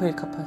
토요일 카팟.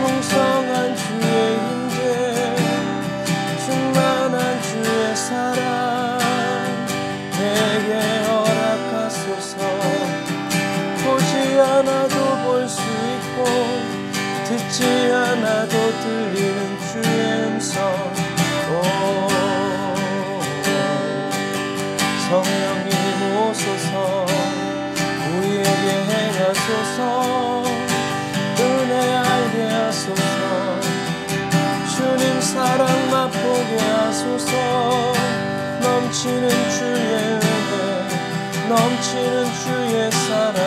풍성한 주의 임재, 충만한 주의 사랑 내게 허락하소서. 보지 않아도 볼 수 있고 듣지 않아도 들리는 주의 음성. 성령님 오소서, 우리에게 행하소서. 은혜 알게 하소서. 주님 사랑 맛보게 하소서. 넘치는 주의 은혜, 넘치는 주의 사랑,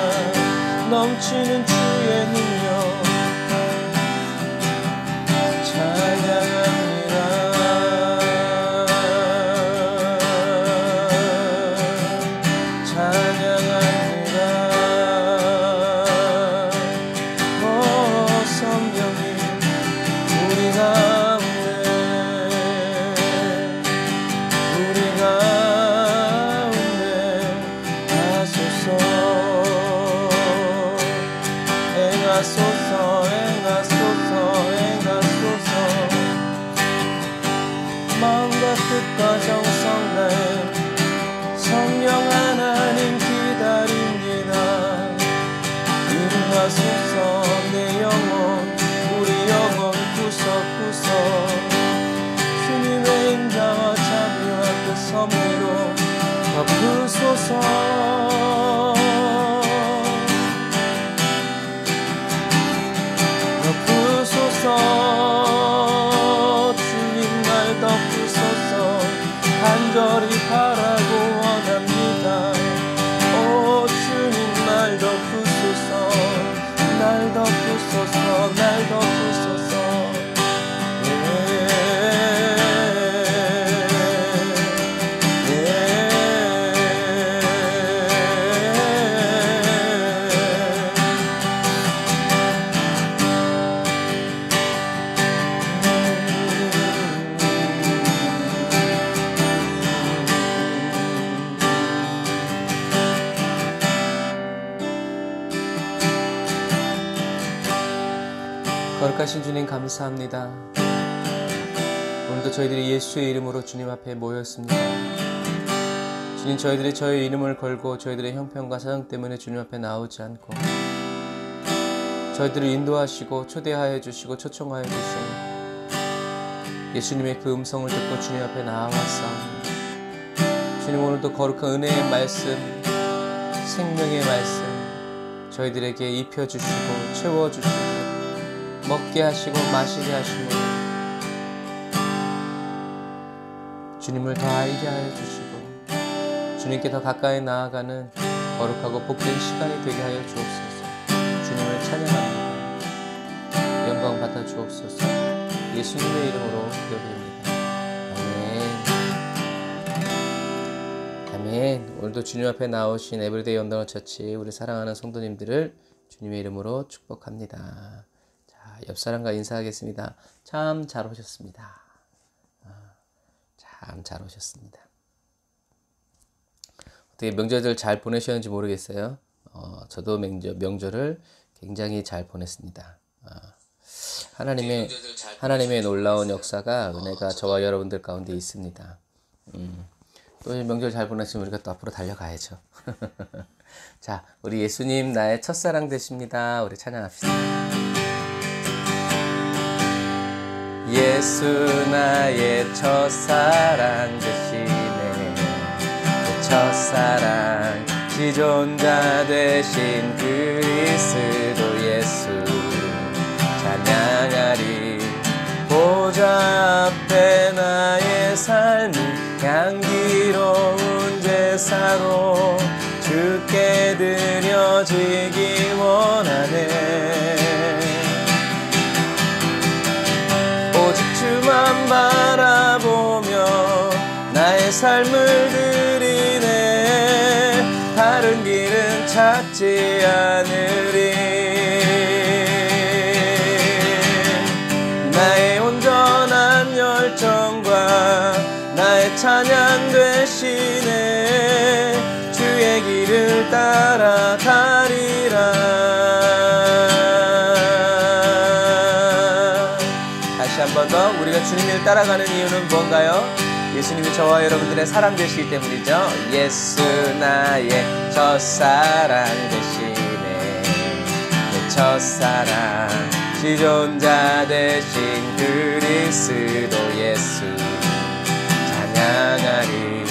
넘치는 주의 능력 찬양합니다. 마음과 뜻과 정성 다해 성령 하나님 기다립니다. 임하소서. 내 영혼, 우리 영혼 구석구석 주님의 임자와 자비와 그 섭리로 덮으소서. 주님 날 덮으소서. 간절히 바라고 원합니다. 오 주님 날 덮으소서. 날 덮으소서. 날 덮으소서. 거룩하신 주님 감사합니다. 오늘도 저희들이 예수의 이름으로 주님 앞에 모였습니다. 주님, 저희들이 저의 이름을 걸고 저희들의 형편과 사정 때문에 주님 앞에 나오지 않고 저희들을 인도하시고 초대하여 주시고 초청하여 주시고 예수님의 그 음성을 듣고 주님 앞에 나아왔사옵니다. 주님, 오늘도 거룩한 은혜의 말씀, 생명의 말씀 저희들에게 입혀주시고 채워주시고 먹게 하시고 마시게 하시고 주님을 더 알게 하여 주시고 주님께 더 가까이 나아가는 거룩하고 복된 시간이 되게 하여 주옵소서. 주님을 찬양합니다. 영광 받아 주옵소서. 예수님의 이름으로 기도드립니다. 아멘. 아멘. 오늘도 주님 앞에 나오신 에브리데이 언더너 처치 우리 사랑하는 성도님들을 주님의 이름으로 축복합니다. 자, 옆 사람과 인사하겠습니다. 참 잘 오셨습니다. 참 잘 오셨습니다. 어떻게 명절들 잘 보내셨는지 모르겠어요. 저도 명절을 굉장히 잘 보냈습니다. 하나님의 놀라운 역사가 은혜가 저와 여러분들 가운데 있습니다. 또 명절 잘 보냈으면 우리가 또 앞으로 달려가야죠. 자, 우리 예수님 나의 첫사랑 되십니다. 우리 찬양합시다. 예수 나의 첫사랑 되시네. 그 첫사랑 지존자 되신 그리스도 예수 찬양하리. 보좌 앞에 나의 삶이 향기로운 제사로 주께 드려지기 원하네. 오직 주만 바라보며 나의 삶을 드리네. 다른 길은 찾지 않으리. 나의 온전한 열정과 나의 찬양 되시네. 주의 길을 따라가리라. 다시 한 번 더 우리가 주님을 따라가는 이유는 뭔가요? 예수님이 저와 여러분들의 사랑 되시기 때문이죠. 예수 나의 첫사랑 되시네. 내 첫사랑 지존자 되신 그리스도 예수 찬양하리.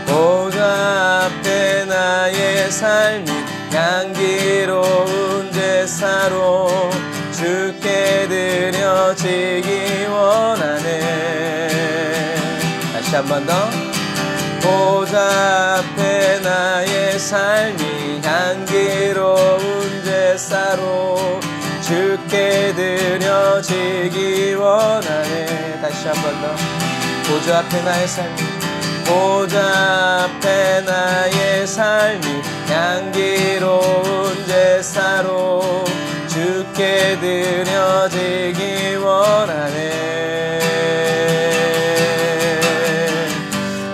보좌 앞에 나의 삶이 향기로운 제사로 주께 드려지기 원하네. 다시 한 번 더. 보좌 앞에 나의 삶이 향기로운 제사로 주께 드려지기 원하네. 다시 한 번 더. 보좌 앞에 나의 삶이 보좌 앞에 나의 삶이 향기로운 제사로 주께 드려지기 원하네.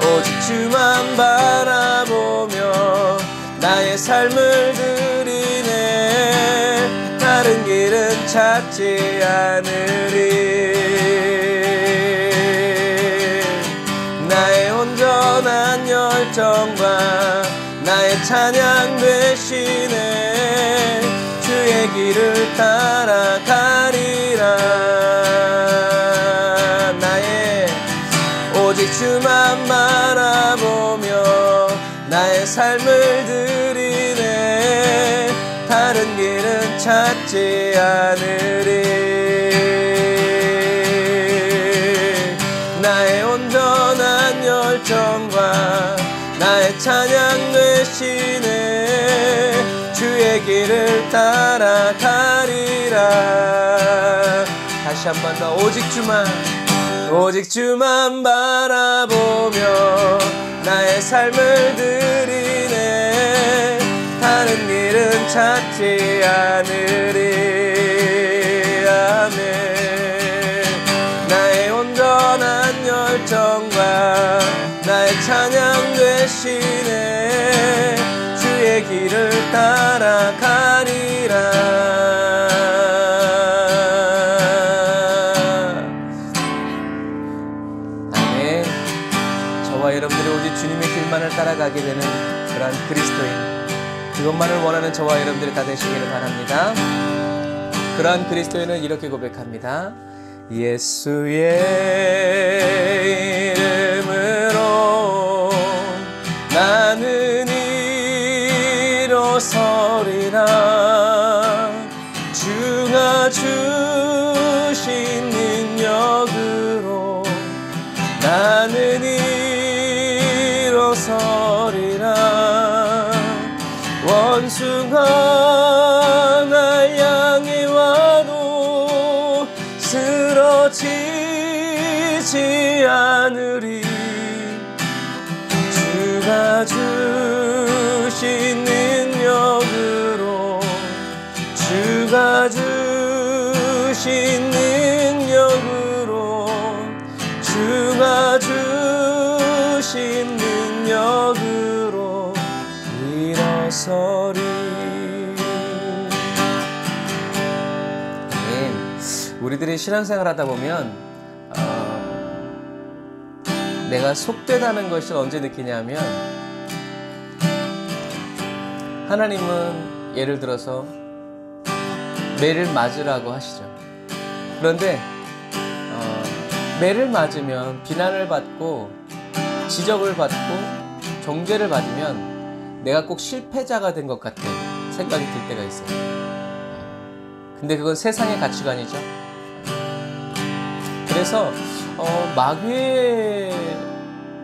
오직 주만 바라보며 나의 삶을 드리네. 다른 길은 찾지 않으리. 나의 온전한 열정과 나의 찬양 되시네. 주의 길을 따라가리라. 나의 오직 주만 바라보며 나의 삶을 드리네. 다른 길은 찾지 않으리. 나의 온전한 열정과 나의 찬양 되시네. 주의 길을 따라가리라. 다시 한 번 더. 오직 주만 바라보며 나의 삶을 드리네. 다른 길은 찾지 않으리. 아멘. 나의 온전한 열정과 나의 찬양 되시네. 주의 길을 따라가리라. 아멘. 저와 여러분들이 오직 주님의 길만을 따라가게 되는 그러한 그리스도인, 그것만을 원하는 저와 여러분들이 다 되시기를 바랍니다. 그러한 그리스도인은 이렇게 고백합니다. 예수의 이름으로 나는 일어서리라. 주가 주신 능력으로 나는 일어서리라. 원수가 날 향해 와도 쓰러지지 않으리. 주가 주신 능력으로, 주가 주신 능력으로, 주가 주신 능력으로 일어서리. 우리들이 신앙생활 하다 보면 내가 속되다는 것을 언제 느끼냐면, 하나님은 예를 들어서 매를 맞으라고 하시죠. 그런데 매를 맞으면 비난을 받고 지적을 받고 정죄를 받으면 내가 꼭 실패자가 된 것 같은 생각이 들 때가 있어요. 근데 그건 세상의 가치관이죠. 그래서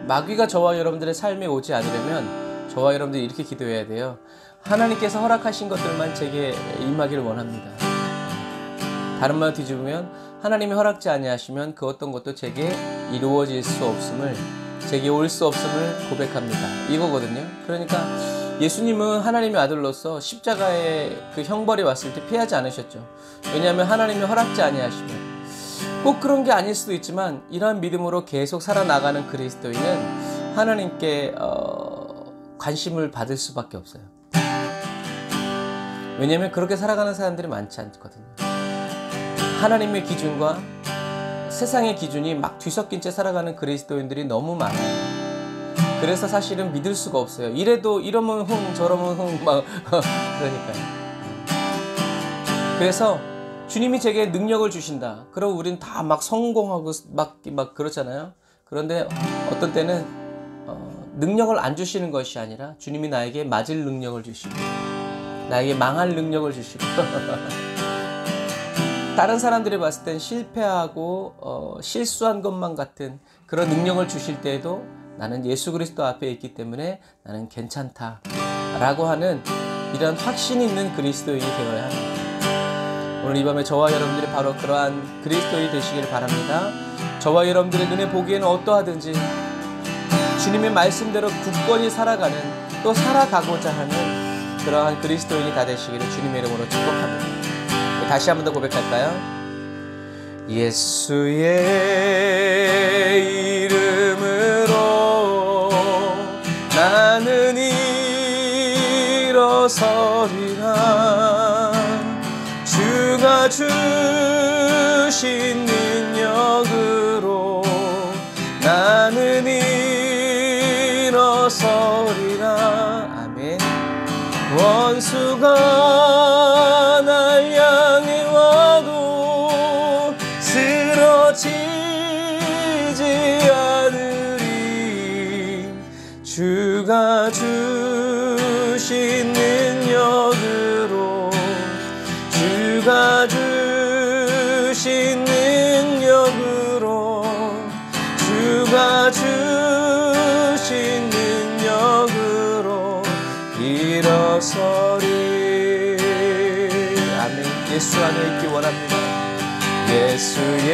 마귀가 저와 여러분들의 삶에 오지 않으려면 저와 여러분들이 이렇게 기도해야 돼요. 하나님께서 허락하신 것들만 제게 임하기를 원합니다. 다른 말로 뒤집으면, 하나님이 허락지 아니하시면 그 어떤 것도 제게 이루어질 수 없음을, 제게 올 수 없음을 고백합니다. 이거거든요. 그러니까 예수님은 하나님의 아들로서 십자가의 그 형벌이 왔을 때 피하지 않으셨죠. 왜냐하면 하나님이 허락지 아니하시면, 꼭 그런 게 아닐 수도 있지만 이러한 믿음으로 계속 살아나가는 그리스도인은 하나님께 관심을 받을 수밖에 없어요. 왜냐하면 그렇게 살아가는 사람들이 많지 않거든요. 하나님의 기준과 세상의 기준이 막 뒤섞인 채 살아가는 그리스도인들이 너무 많아요. 그래서 사실은 믿을 수가 없어요. 이러면 흥, 저러면 흥, 막 그러니까요. 그래서 주님이 제게 능력을 주신다. 그럼 우린 다 막 성공하고 막 그렇잖아요. 그런데 어떤 때는 능력을 안 주시는 것이 아니라 주님이 나에게 맞을 능력을 주시고, 나에게 망할 능력을 주시고 다른 사람들이 봤을 땐 실패하고 실수한 것만 같은 그런 능력을 주실 때에도 나는 예수 그리스도 앞에 있기 때문에 나는 괜찮다 라고 하는 이런 확신 있는 그리스도인이 되어야 합니다. 오늘 이 밤에 저와 여러분들이 바로 그러한 그리스도인이 되시길 바랍니다. 저와 여러분들의 눈에 보기에는 어떠하든지 주님의 말씀대로 굳건히 살아가는, 또 살아가고자 하는 그러한 그리스도인이 다 되시기를 주님의 이름으로 축복합니다. 다시 한 번 더 고백할까요? 예수의 이름으로 나는 일어서리라. 주가 주신 능력으로 나는 일어서리라. 아멘. 원수가 날 향해 와도 쓰러지지 않으리. 주가 주신 능력으로, 주가 주신 능력으로, 주가 주신 능력으로 일어서리. 아멘. 예수 안에 있기 원합니다. 예수의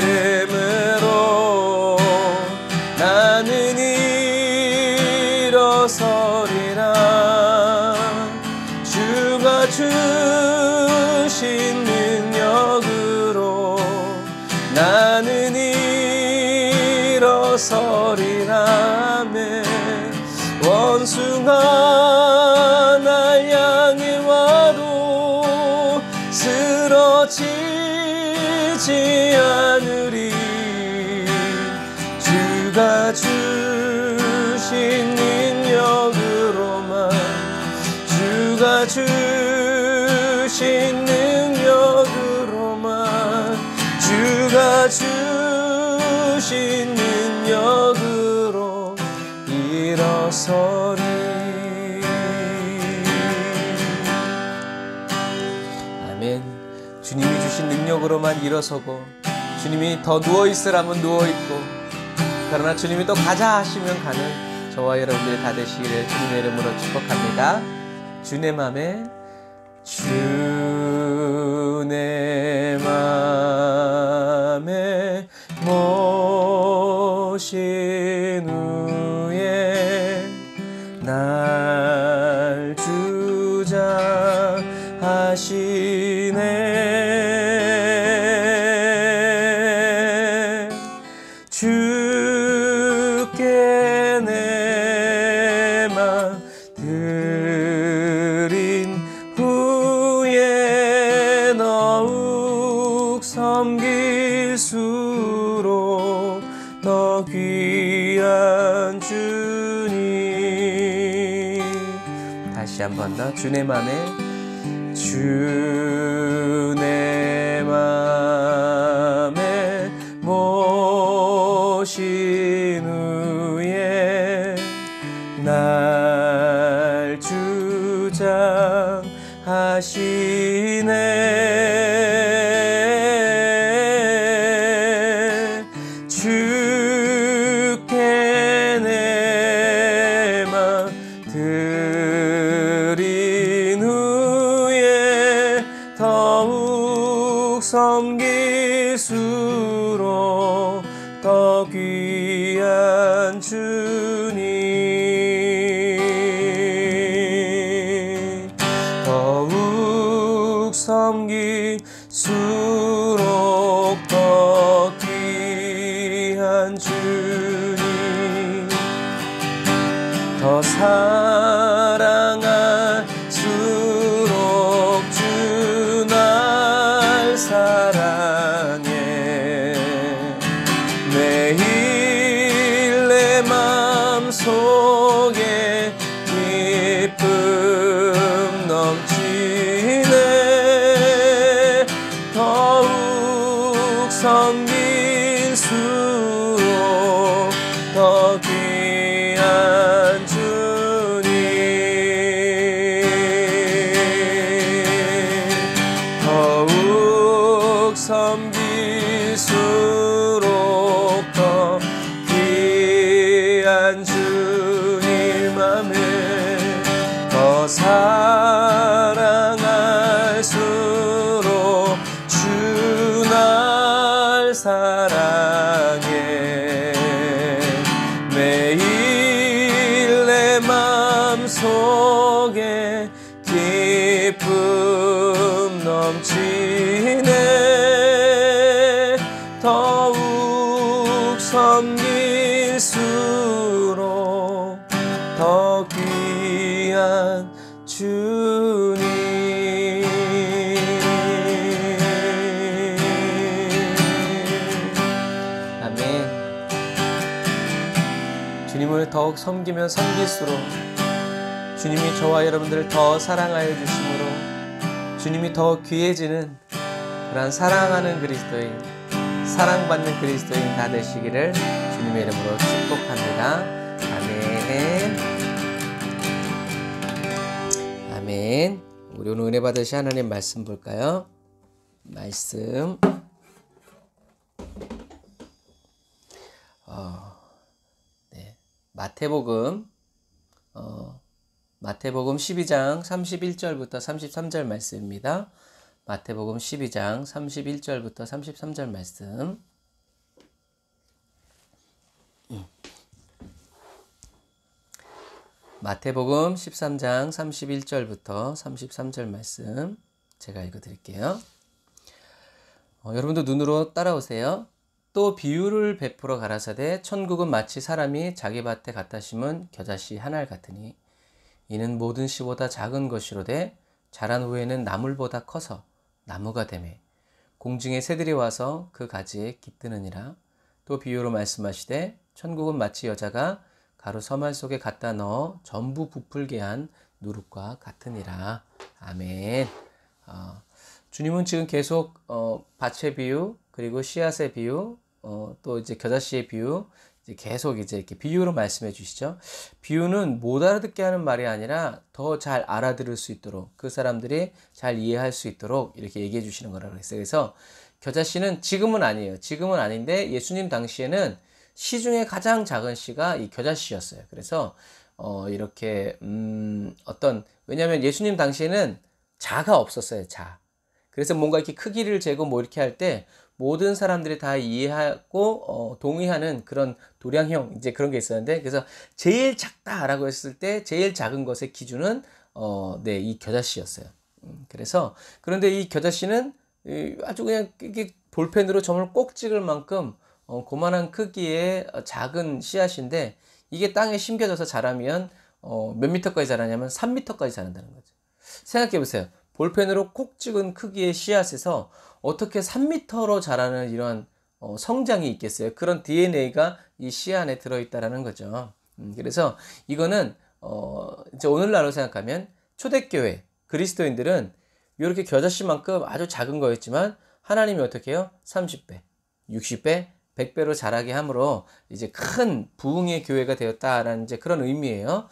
이름으로 나는 일어서리라. 주가 주신 능력으로 나는 일어서리라. 아멘. 원수가 날 향해 와도 쓰러지지 않으리. 주가 주신 능력으로만, 주가 주신 능력으로만, 주가 주신 능력으로 일어서리. 아멘. 주님이 주신 능력으로만 일어서고, 주님이 더 누워있으라면 누워있고, 그러나 주님이 또 가자 하시면 가는 저와 여러분들이 다 되시기를 주님의 이름으로 축복합니다. 주내 맘에 주내 맘에 모신 후에 날 주장하시네. 주께 내 맘 드린 후에 더욱 섬길수록 더 귀한 주님. 다시 한 번 더. 주 내 맘에 주 내 맘에 모신 후에 날 주장하시네. 주께 내 맘 드린 후에 더욱 섬길수록 더 귀한 주님. 더욱 섬길수록 더 귀한 주님. 더 사랑할수록 주 날 사랑해. 매일 내 맘속에 기쁨 넘치네. 더욱 섬길수록 더 귀한 주님. 더욱 섬길수록 더 귀한 주님 맘에 더 사랑할수록 주 날 사랑해. 매일 내 맘속에 기쁨 넘치네. 더욱 섬길수록 더 귀한 주님. 아멘. 주님을 더욱 섬기면 섬길수록 주님이 저와 여러분들을 더 사랑하여 주심으로 주님이 더 귀해지는 그러한 사랑하는 그리스도인, 사랑받는 그리스도인 다 되시기를 주님의 이름으로 축복합니다. 아멘. 아멘. 우리 오늘 은혜 받으실 하나님 말씀 볼까요? 말씀 마태복음 12장 31절부터 33절 말씀입니다. 마태복음 12장 31절부터 33절 말씀. 마태복음 13장 31절부터 33절 말씀 제가 읽어드릴게요. 여러분도 눈으로 따라오세요. 또 비유를 베풀어 가라사대 천국은 마치 사람이 자기 밭에 갖다 심은 겨자씨 한 알 같으니 이는 모든 씨보다 작은 것이로되 자란 후에는 나물보다 커서 나무가 되매 공중의 새들이 와서 그 가지에 깃드느니라. 또 비유로 말씀하시되 천국은 마치 여자가 가루 서말 속에 갖다 넣어 전부 부풀게 한 누룩과 같으니라. 아멘. 주님은 지금 계속 밭의 비유, 그리고 씨앗의 비유, 또 이제 겨자씨의 비유, 이제 계속 이제 이렇게 비유로 말씀해 주시죠. 비유는 못 알아듣게 하는 말이 아니라 더 잘 알아들을 수 있도록, 그 사람들이 잘 이해할 수 있도록 이렇게 얘기해 주시는 거라고 했어요. 그래서 겨자씨는 지금은 아니에요. 지금은 아닌데 예수님 당시에는 시 중에 가장 작은 시가 이 겨자씨였어요. 그래서 이렇게 왜냐하면 예수님 당시에는 자가 없었어요. 자. 그래서 뭔가 이렇게 크기를 재고 뭐 이렇게 할 때 모든 사람들이 다 이해하고 동의하는 그런 도량형 이제 그런 게 있었는데, 그래서 제일 작다라고 했을 때 제일 작은 것의 기준은 네, 이 겨자씨였어요. 그래서 그런데 이 겨자씨는 아주 그냥 이게 볼펜으로 점을 꼭 찍을 만큼 고만한 크기의 작은 씨앗인데, 이게 땅에 심겨져서 자라면 몇 미터까지 자라냐면 3미터까지 자란다는 거죠. 생각해 보세요. 볼펜으로 꼭 찍은 크기의 씨앗에서 어떻게 3미터로 자라는 이런 성장이 있겠어요. 그런 DNA가 이 씨 안에 들어있다라는 거죠. 그래서 이거는 이제 오늘날로 생각하면 초대교회 그리스도인들은 이렇게 겨자씨만큼 아주 작은 거였지만 하나님이 어떻게 해요? 30배, 60배, 100배로 자라게 함으로 이제 큰 부흥의 교회가 되었다라는 이제 그런 의미예요.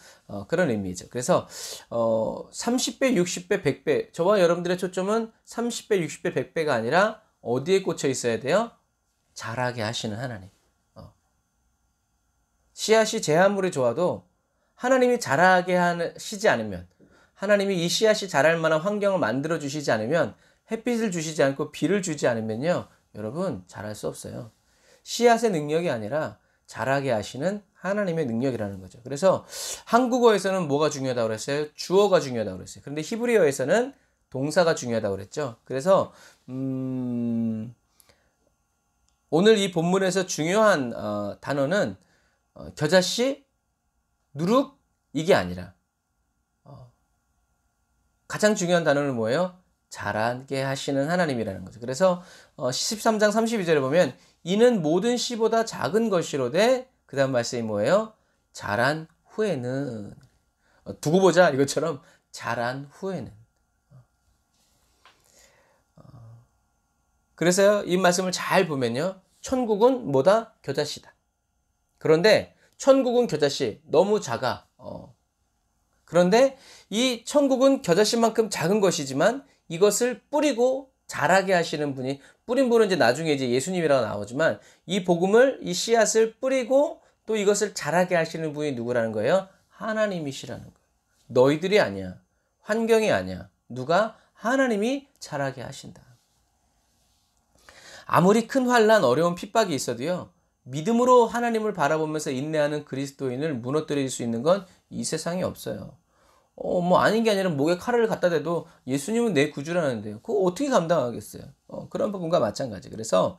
그런 의미죠. 그래서 30배, 60배, 100배. 저와 여러분들의 초점은 30배, 60배, 100배가 아니라 어디에 꽂혀 있어야 돼요? 자라게 하시는 하나님. 씨앗이 제 아무리 좋아도 하나님이 자라게 하시지 않으면, 하나님이 이 씨앗이 자랄 만한 환경을 만들어 주시지 않으면, 햇빛을 주시지 않고 비를 주지 않으면요, 여러분 자랄 수 없어요. 씨앗의 능력이 아니라 자라게 하시는 하나님의 능력이라는 거죠. 그래서 한국어에서는 뭐가 중요하다고 그랬어요? 주어가 주요하다고 그랬어요. 그런데 히브리어에서는 동사가 중요하다고 그랬죠. 그래서 오늘 이 본문에서 중요한 단어는 겨자씨, 누룩 이게 아니라 가장 중요한 단어는 뭐예요? 자라게 하시는 하나님이라는 거죠. 그래서 13장 32절에 보면 이는 모든 씨보다 작은 것이로되, 그 다음 말씀이 뭐예요? 자란 후에는, 두고 보자 이것처럼 자란 후에는. 그래서요, 이 말씀을 잘 보면요, 천국은 뭐다? 겨자씨다. 그런데 천국은 겨자씨 너무 작아. 그런데 이 천국은 겨자씨만큼 작은 것이지만 이것을 뿌리고 자라게 하시는 분이, 뿌린 분은 이제 나중에 이제 예수님이라고 나오지만, 이 복음을, 이 씨앗을 뿌리고 또 이것을 자라게 하시는 분이 누구라는 거예요? 하나님이시라는 거예요. 너희들이 아니야. 환경이 아니야. 누가? 하나님이 자라게 하신다. 아무리 큰 환난, 어려운 핍박이 있어도요, 믿음으로 하나님을 바라보면서 인내하는 그리스도인을 무너뜨릴 수 있는 건 이 세상에 없어요. 아닌 게 아니라 목에 칼을 갖다 대도 예수님은 내 구주라는데요. 그거 어떻게 감당하겠어요? 그런 부분과 마찬가지. 그래서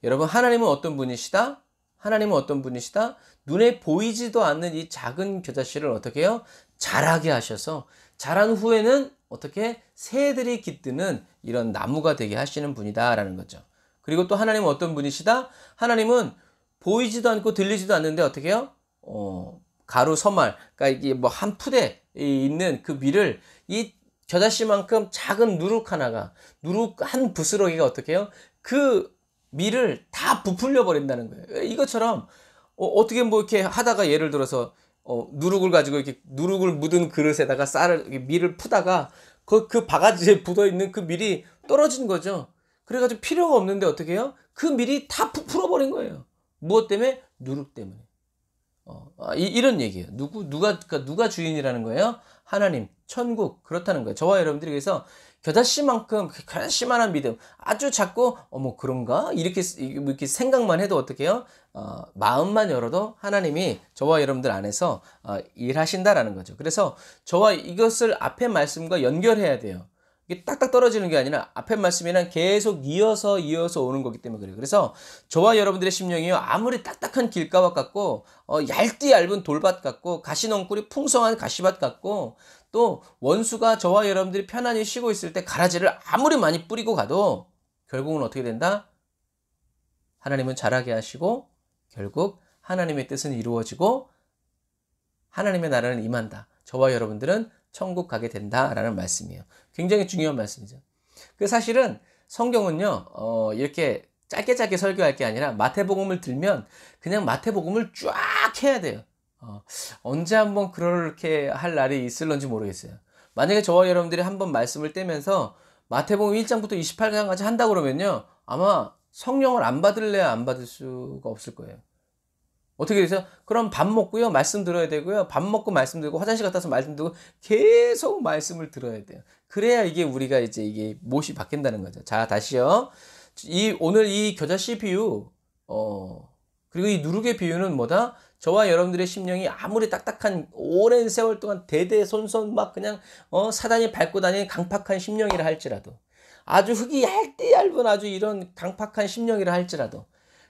여러분, 하나님은 어떤 분이시다? 하나님은 어떤 분이시다? 눈에 보이지도 않는 이 작은 겨자씨를 어떻게 해요? 자라게 하셔서 자란 후에는 어떻게 새들이 깃드는 이런 나무가 되게 하시는 분이다라는 거죠. 그리고 또 하나님은 어떤 분이시다? 하나님은 보이지도 않고 들리지도 않는데 어떻게 해요? 가루, 서말, 그러니까 이게 뭐 한 푸대 있는 그 밀을 이 겨자씨만큼 작은 누룩 하나가, 누룩 한 부스러기가 어떻게 해요? 그 밀을 다 부풀려 버린다는 거예요. 이것처럼 어떻게 뭐 이렇게 하다가 예를 들어서 누룩을 가지고 이렇게 누룩을 묻은 그릇에다가 밀을 푸다가 그 바가지에 묻어 있는 그 밀이 떨어진 거죠. 그래가지고 필요가 없는데 어떻게 해요? 그 밀이 다 부풀어 버린 거예요. 무엇 때문에? 누룩 때문에. 이런 얘기예요. 누가 주인이라는 거예요? 하나님, 천국, 그렇다는 거예요. 저와 여러분들이 그래서 겨자씨만큼, 겨자씨만한 믿음, 아주 작고, 그런가? 이렇게 생각만 해도 어떻게 해요? 마음만 열어도 하나님이 저와 여러분들 안에서 일하신다라는 거죠. 그래서 저와 이것을 앞에 말씀과 연결해야 돼요. 이게 딱딱 떨어지는 게 아니라 앞에 말씀이랑 계속 이어서 오는 거기 때문에 그래요. 그래서 저와 여러분들의 심령이요, 아무리 딱딱한 길가밭 같고 얇은 돌밭 같고 가시넝쿨이 풍성한 가시밭 같고, 또 원수가 저와 여러분들이 편안히 쉬고 있을 때 가라지를 아무리 많이 뿌리고 가도 결국은 어떻게 된다? 하나님은 자라게 하시고 결국 하나님의 뜻은 이루어지고 하나님의 나라는 임한다. 저와 여러분들은 천국 가게 된다라는 말씀이에요. 굉장히 중요한 말씀이죠. 그 사실은 성경은요, 이렇게 짧게 설교할 게 아니라 마태복음을 들면 그냥 마태복음을 쫙 해야 돼요. 언제 한번 그렇게 할 날이 있을런지 모르겠어요. 만약에 저와 여러분들이 한번 말씀을 떼면서 마태복음 1장부터 28장까지 한다 그러면요, 아마 성령을 안 받을래야 안 받을 수가 없을 거예요. 어떻게 되죠? 그럼 밥 먹고요. 말씀 들어야 되고요. 밥 먹고 말씀 들고 화장실 갔다 와서 말씀 들고 계속 말씀을 들어야 돼요. 그래야 이게 우리가 이제 이게 못이 바뀐다는 거죠. 자, 다시요. 오늘 이 겨자씨 비유, 그리고 이 누룩의 비유는 뭐다? 저와 여러분들의 심령이 아무리 딱딱한 오랜 세월 동안 대대손손 막 그냥 사단이 밟고 다니는 강팍한 심령이라 할지라도, 아주 흙이 얇디 얇은 아주 이런 강팍한 심령이라 할지라도,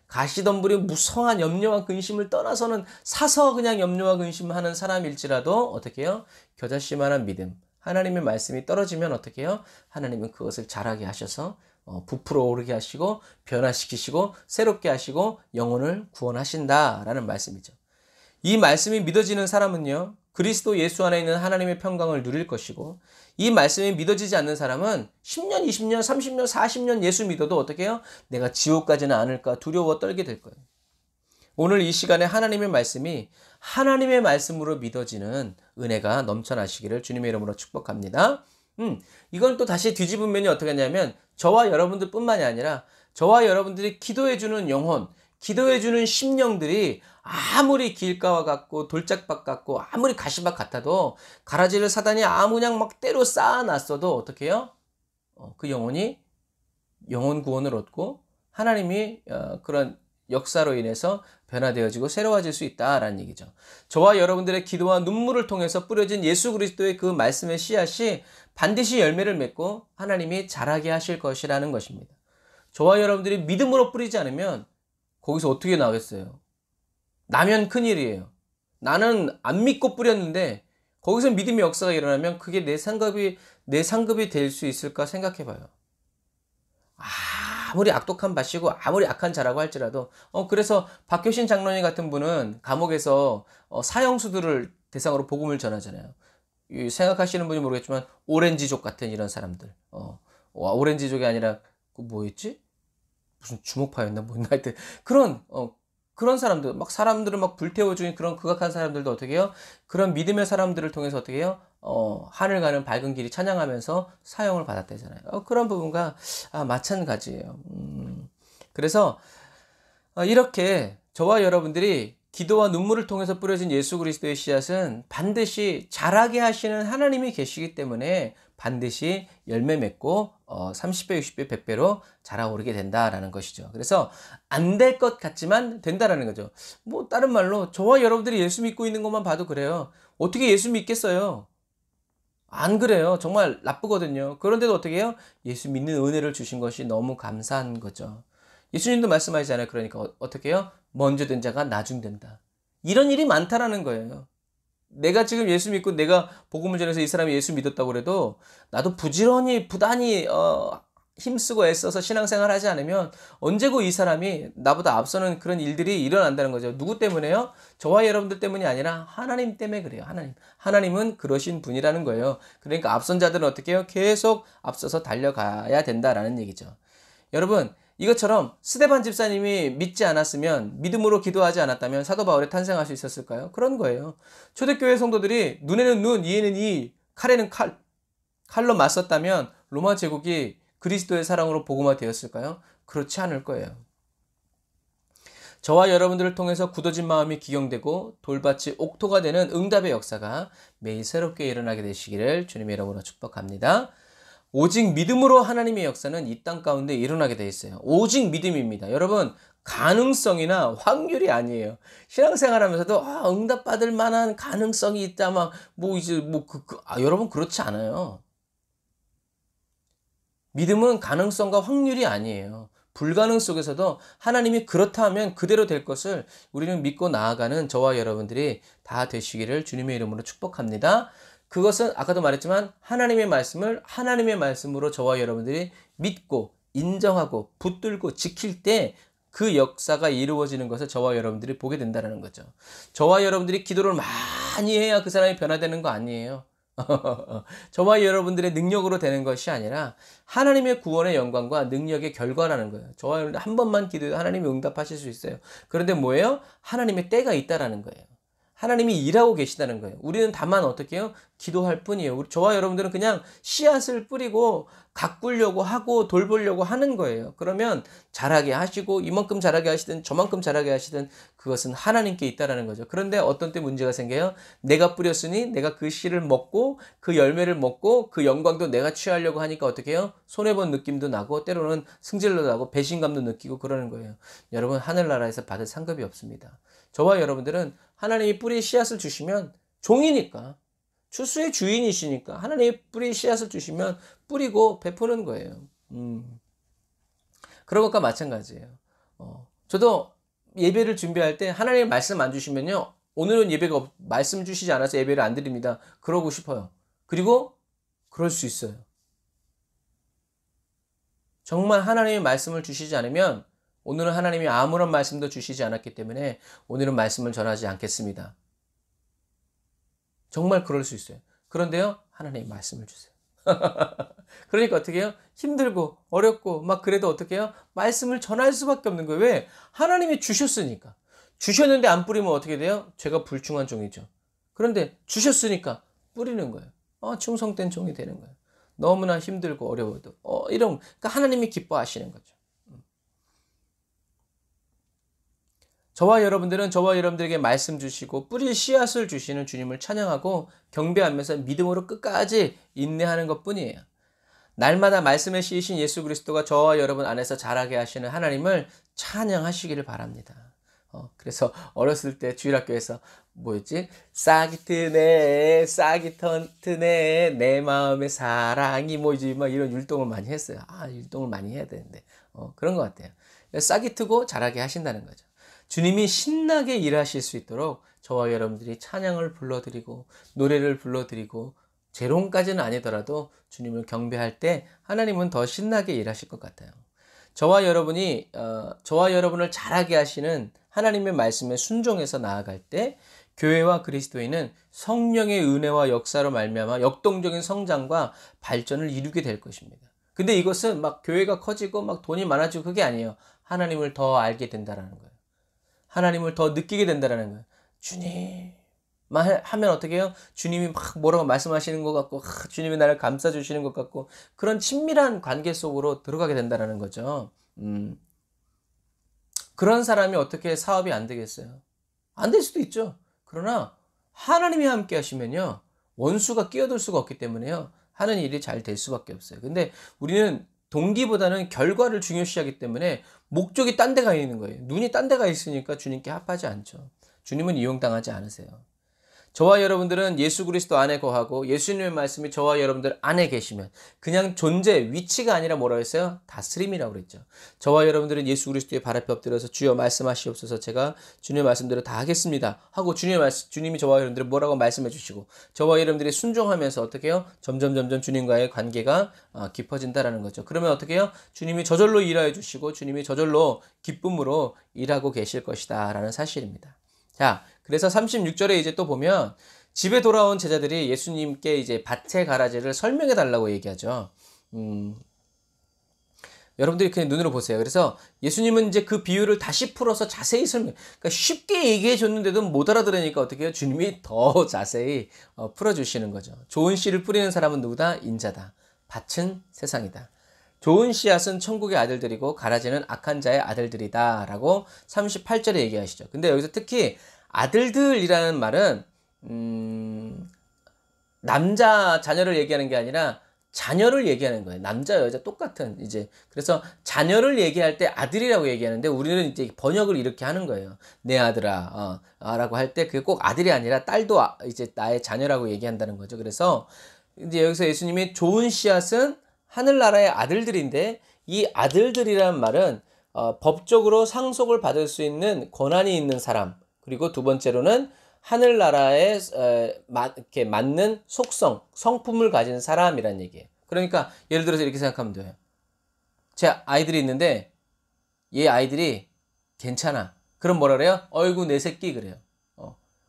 가시덤불이 무성한 염려와 근심을 떠나서는 사서 그냥 염려와 근심하는 사람일지라도 어떻게 해요? 겨자씨만한 믿음, 하나님의 말씀이 떨어지면 어떻게 해요? 하나님은 그것을 자라게 하셔서 부풀어 오르게 하시고 변화시키시고 새롭게 하시고 영혼을 구원하신다라는 말씀이죠. 이 말씀이 믿어지는 사람은요, 그리스도 예수 안에 있는 하나님의 평강을 누릴 것이고, 이 말씀이 믿어지지 않는 사람은 10년, 20년, 30년, 40년 예수 믿어도 어떻게 해요? 내가 지옥 가지는 않을까 두려워 떨게 될 거예요. 오늘 이 시간에 하나님의 말씀이 하나님의 말씀으로 믿어지는 은혜가 넘쳐나시기를 주님의 이름으로 축복합니다. 이걸 또 다시 뒤집으면 어떻게 하냐면, 저와 여러분들 뿐만이 아니라 저와 여러분들이 기도해주는 영혼, 기도해주는 심령들이 아무리 길가와 같고 돌짝밭 같고 아무리 가시밭 같아도, 가라지를 사단이 그냥 막 때로 쌓아놨어도 어떻게 해요? 그 영혼이 영혼 구원을 얻고 하나님이 그런 역사로 인해서 변화되어지고 새로워질 수 있다라는 얘기죠. 저와 여러분들의 기도와 눈물을 통해서 뿌려진 예수 그리스도의 그 말씀의 씨앗이 반드시 열매를 맺고 하나님이 자라게 하실 것이라는 것입니다. 저와 여러분들이 믿음으로 뿌리지 않으면 거기서 어떻게 나겠어요? 나면 큰일이에요. 나는 안 믿고 뿌렸는데 거기서 믿음의 역사가 일어나면 그게 내 상급이 될 수 있을까 생각해봐요. 아무리 악독한 밭이고 아무리 악한 자라고 할지라도, 그래서 박효신 장로님 같은 분은 감옥에서 사형수들을 대상으로 복음을 전하잖아요. 생각하시는 분이 모르겠지만 오렌지족 같은 이런 사람들, 오렌지족이 아니라 그 뭐였지? 무슨 주먹파였나 뭐 하여튼 그런 사람들, 막 사람들을 막 불태워주는 그런 극악한 사람들도 어떻게 해요? 그런 믿음의 사람들을 통해서 어떻게 해요? 하늘 가는 밝은 길이 찬양하면서 사형을 받았다잖아요. 그런 부분과 마찬가지예요. 그래서 이렇게 저와 여러분들이 기도와 눈물을 통해서 뿌려진 예수 그리스도의 씨앗은 반드시 자라게 하시는 하나님이 계시기 때문에 반드시 열매 맺고 30배, 60배, 100배로 자라오르게 된다라는 것이죠. 그래서 안 될 것 같지만 된다라는 거죠. 뭐 다른 말로 저와 여러분들이 예수 믿고 있는 것만 봐도 그래요. 어떻게 예수 믿겠어요? 안 그래요. 정말 나쁘거든요. 그런데도 어떻게 해요? 예수 믿는 은혜를 주신 것이 너무 감사한 거죠. 예수님도 말씀하시잖아요. 그러니까 어떻게 해요? 먼저 된 자가 나중된다. 이런 일이 많다라는 거예요. 내가 지금 예수 믿고 내가 복음을 전해서 이 사람이 예수 믿었다고 그래도 나도 부지런히 부단히 힘쓰고 애써서 신앙생활 하지 않으면 언제고 이 사람이 나보다 앞서는 그런 일들이 일어난다는 거죠. 누구 때문에요? 저와 여러분들 때문이 아니라 하나님 때문에 그래요. 하나님은 그러신 분이라는 거예요. 그러니까 앞선 자들은 어떻게 해요? 계속 앞서서 달려가야 된다라는 얘기죠. 여러분, 이것처럼 스데반 집사님이 믿지 않았으면, 믿음으로 기도하지 않았다면 사도 바울이 탄생할 수 있었을까요? 그런 거예요. 초대교회 성도들이 눈에는 눈, 이에는 이, 칼에는 칼로 맞섰다면 로마 제국이 그리스도의 사랑으로 복음화 되었을까요? 그렇지 않을 거예요. 저와 여러분들을 통해서 굳어진 마음이 기경되고 돌밭이 옥토가 되는 응답의 역사가 매일 새롭게 일어나게 되시기를 주님의 이름으로 축복합니다. 오직 믿음으로 하나님의 역사는 이 땅 가운데 일어나게 되어 있어요. 오직 믿음입니다. 여러분, 가능성이나 확률이 아니에요. 신앙생활 하면서도 응답받을 만한 가능성이 있다 여러분 그렇지 않아요. 믿음은 가능성과 확률이 아니에요. 불가능 속에서도 하나님이 그렇다 하면 그대로 될 것을 우리는 믿고 나아가는 저와 여러분들이 다 되시기를 주님의 이름으로 축복합니다. 그것은 아까도 말했지만 하나님의 말씀을 하나님의 말씀으로 저와 여러분들이 믿고 인정하고 붙들고 지킬 때 그 역사가 이루어지는 것을 저와 여러분들이 보게 된다는 거죠. 저와 여러분들이 기도를 많이 해야 그 사람이 변화되는 거 아니에요. 저와 여러분들의 능력으로 되는 것이 아니라 하나님의 구원의 영광과 능력의 결과라는 거예요. 저와 여러분들 한 번만 기도해도 하나님이 응답하실 수 있어요. 그런데 뭐예요? 하나님의 때가 있다라는 거예요. 하나님이 일하고 계시다는 거예요. 우리는 다만 어떻게 해요? 기도할 뿐이에요. 저와 여러분들은 그냥 씨앗을 뿌리고 가꾸려고 하고 돌보려고 하는 거예요. 그러면 자라게 하시고 이만큼 자라게 하시든 저만큼 자라게 하시든 그것은 하나님께 있다라는 거죠. 그런데 어떤 때 문제가 생겨요. 내가 뿌렸으니 내가 그 씨를 먹고 그 열매를 먹고 그 영광도 내가 취하려고 하니까 어떻게 해요? 손해본 느낌도 나고 때로는 승질도 나고 배신감도 느끼고 그러는 거예요. 여러분, 하늘나라에서 받을 상급이 없습니다. 저와 여러분들은 하나님이 뿌리 씨앗을 주시면 종이니까, 추수의 주인이시니까 하나님이 뿌리 씨앗을 주시면 뿌리고 베푸는 거예요. 그런 것과 마찬가지예요. 저도 예배를 준비할 때 하나님 말씀 안 주시면요, 오늘은 예배가 말씀 주시지 않아서 예배를 안 드립니다, 그러고 싶어요. 그리고 그럴 수 있어요. 정말 하나님의 말씀을 주시지 않으면 오늘은 하나님이 아무런 말씀도 주시지 않았기 때문에 오늘은 말씀을 전하지 않겠습니다. 정말 그럴 수 있어요. 그런데요, 하나님이 말씀을 주세요. 그러니까 어떻게 해요? 힘들고 어렵고 막 그래도 어떻게 해요? 말씀을 전할 수밖에 없는 거예요. 왜? 하나님이 주셨으니까. 주셨는데 안 뿌리면 어떻게 돼요? 제가 불충한 종이죠. 그런데 주셨으니까 뿌리는 거예요. 충성된 종이 되는 거예요. 너무나 힘들고 어려워도 그러니까 하나님이 기뻐하시는 거죠. 저와 여러분들에게 말씀 주시고 뿌릴 씨앗을 주시는 주님을 찬양하고 경배하면서 믿음으로 끝까지 인내하는 것뿐이에요. 날마다 말씀의 씨이신 예수 그리스도가 저와 여러분 안에서 자라게 하시는 하나님을 찬양하시기를 바랍니다. 그래서 어렸을 때 주일학교에서 뭐였지? 싹이 트네 내 마음의 사랑이 뭐지? 막 이런 율동을 많이 했어요. 율동을 많이 해야 되는데 그런 것 같아요. 싹이 트고 자라게 하신다는 거죠. 주님이 신나게 일하실 수 있도록 저와 여러분들이 찬양을 불러드리고 노래를 불러드리고 재롱까지는 아니더라도 주님을 경배할 때 하나님은 더 신나게 일하실 것 같아요. 저와 여러분을 자라게 하시는 하나님의 말씀에 순종해서 나아갈 때 교회와 그리스도인은 성령의 은혜와 역사로 말미암아 역동적인 성장과 발전을 이루게 될 것입니다. 근데 이것은 막 교회가 커지고 막 돈이 많아지고 그게 아니에요. 하나님을 더 알게 된다라는 거예요. 하나님을 더 느끼게 된다라는 거예요. 주님 하면 어떻게 해요? 주님이 막 뭐라고 말씀하시는 것 같고 주님이 나를 감싸주시는 것 같고 그런 친밀한 관계 속으로 들어가게 된다라는 거죠. 그런 사람이 어떻게 사업이 안 되겠어요? 안 될 수도 있죠. 그러나 하나님이 함께 하시면요, 원수가 끼어들 수가 없기 때문에요, 하는 일이 잘 될 수밖에 없어요. 근데 우리는 동기보다는 결과를 중요시하기 때문에 목적이 딴 데 가 있는 거예요. 눈이 딴 데 가 있으니까 주님께 합하지 않죠. 주님은 이용당하지 않으세요. 저와 여러분들은 예수 그리스도 안에 거하고 예수님의 말씀이 저와 여러분들 안에 계시면 그냥 존재, 위치가 아니라 뭐라고 했어요? 다스림이라고 그랬죠. 저와 여러분들은 예수 그리스도의 발 앞에 엎드려서 주여 말씀하시옵소서, 제가 주님의 말씀대로 다 하겠습니다 하고 주님이 저와 여러분들을 뭐라고 말씀해 주시고 저와 여러분들이 순종하면서 어떻게 해요? 점점 주님과의 관계가 깊어진다라는 거죠. 그러면 어떻게 해요? 주님이 저절로 일하여 주시고 주님이 저절로 기쁨으로 일하고 계실 것이다 라는 사실입니다. 자, 그래서 36절에 이제 또 보면 집에 돌아온 제자들이 예수님께 이제 밭의 가라지를 설명해 달라고 얘기하죠. 여러분들이 그냥 눈으로 보세요. 그래서 예수님은 이제 그 비유를 다시 풀어서 자세히 그러니까 쉽게 얘기해 줬는데도 못 알아들으니까 어떻게 해요? 주님이 더 자세히 풀어주시는 거죠. 좋은 씨를 뿌리는 사람은 누구다? 인자다. 밭은 세상이다. 좋은 씨앗은 천국의 아들들이고 가라지는 악한 자의 아들들이다 라고 38절에 얘기하시죠. 근데 여기서 특히 아들들이라는 말은 남자 자녀를 얘기하는 게 아니라 자녀를 얘기하는 거예요. 남자 여자 똑같은 이제. 그래서 자녀를 얘기할 때 아들이라고 얘기하는데 우리는 이제 번역을 이렇게 하는 거예요. 내 아들아 라고 할 때 그게 꼭 아들이 아니라 딸도 이제 나의 자녀라고 얘기한다는 거죠. 그래서 이제 여기서 예수님이 좋은 씨앗은 하늘나라의 아들들인데 이 아들들이라는 말은 법적으로 상속을 받을 수 있는 권한이 있는 사람, 그리고 두 번째로는 하늘나라에 이렇게 맞는 속성, 성품을 가진 사람이란 얘기예요. 그러니까 예를 들어서 이렇게 생각하면 돼요. 제 아이들이 있는데 얘 아이들이 괜찮아. 그럼 뭐라 그래요? 어이구 내 새끼 그래요.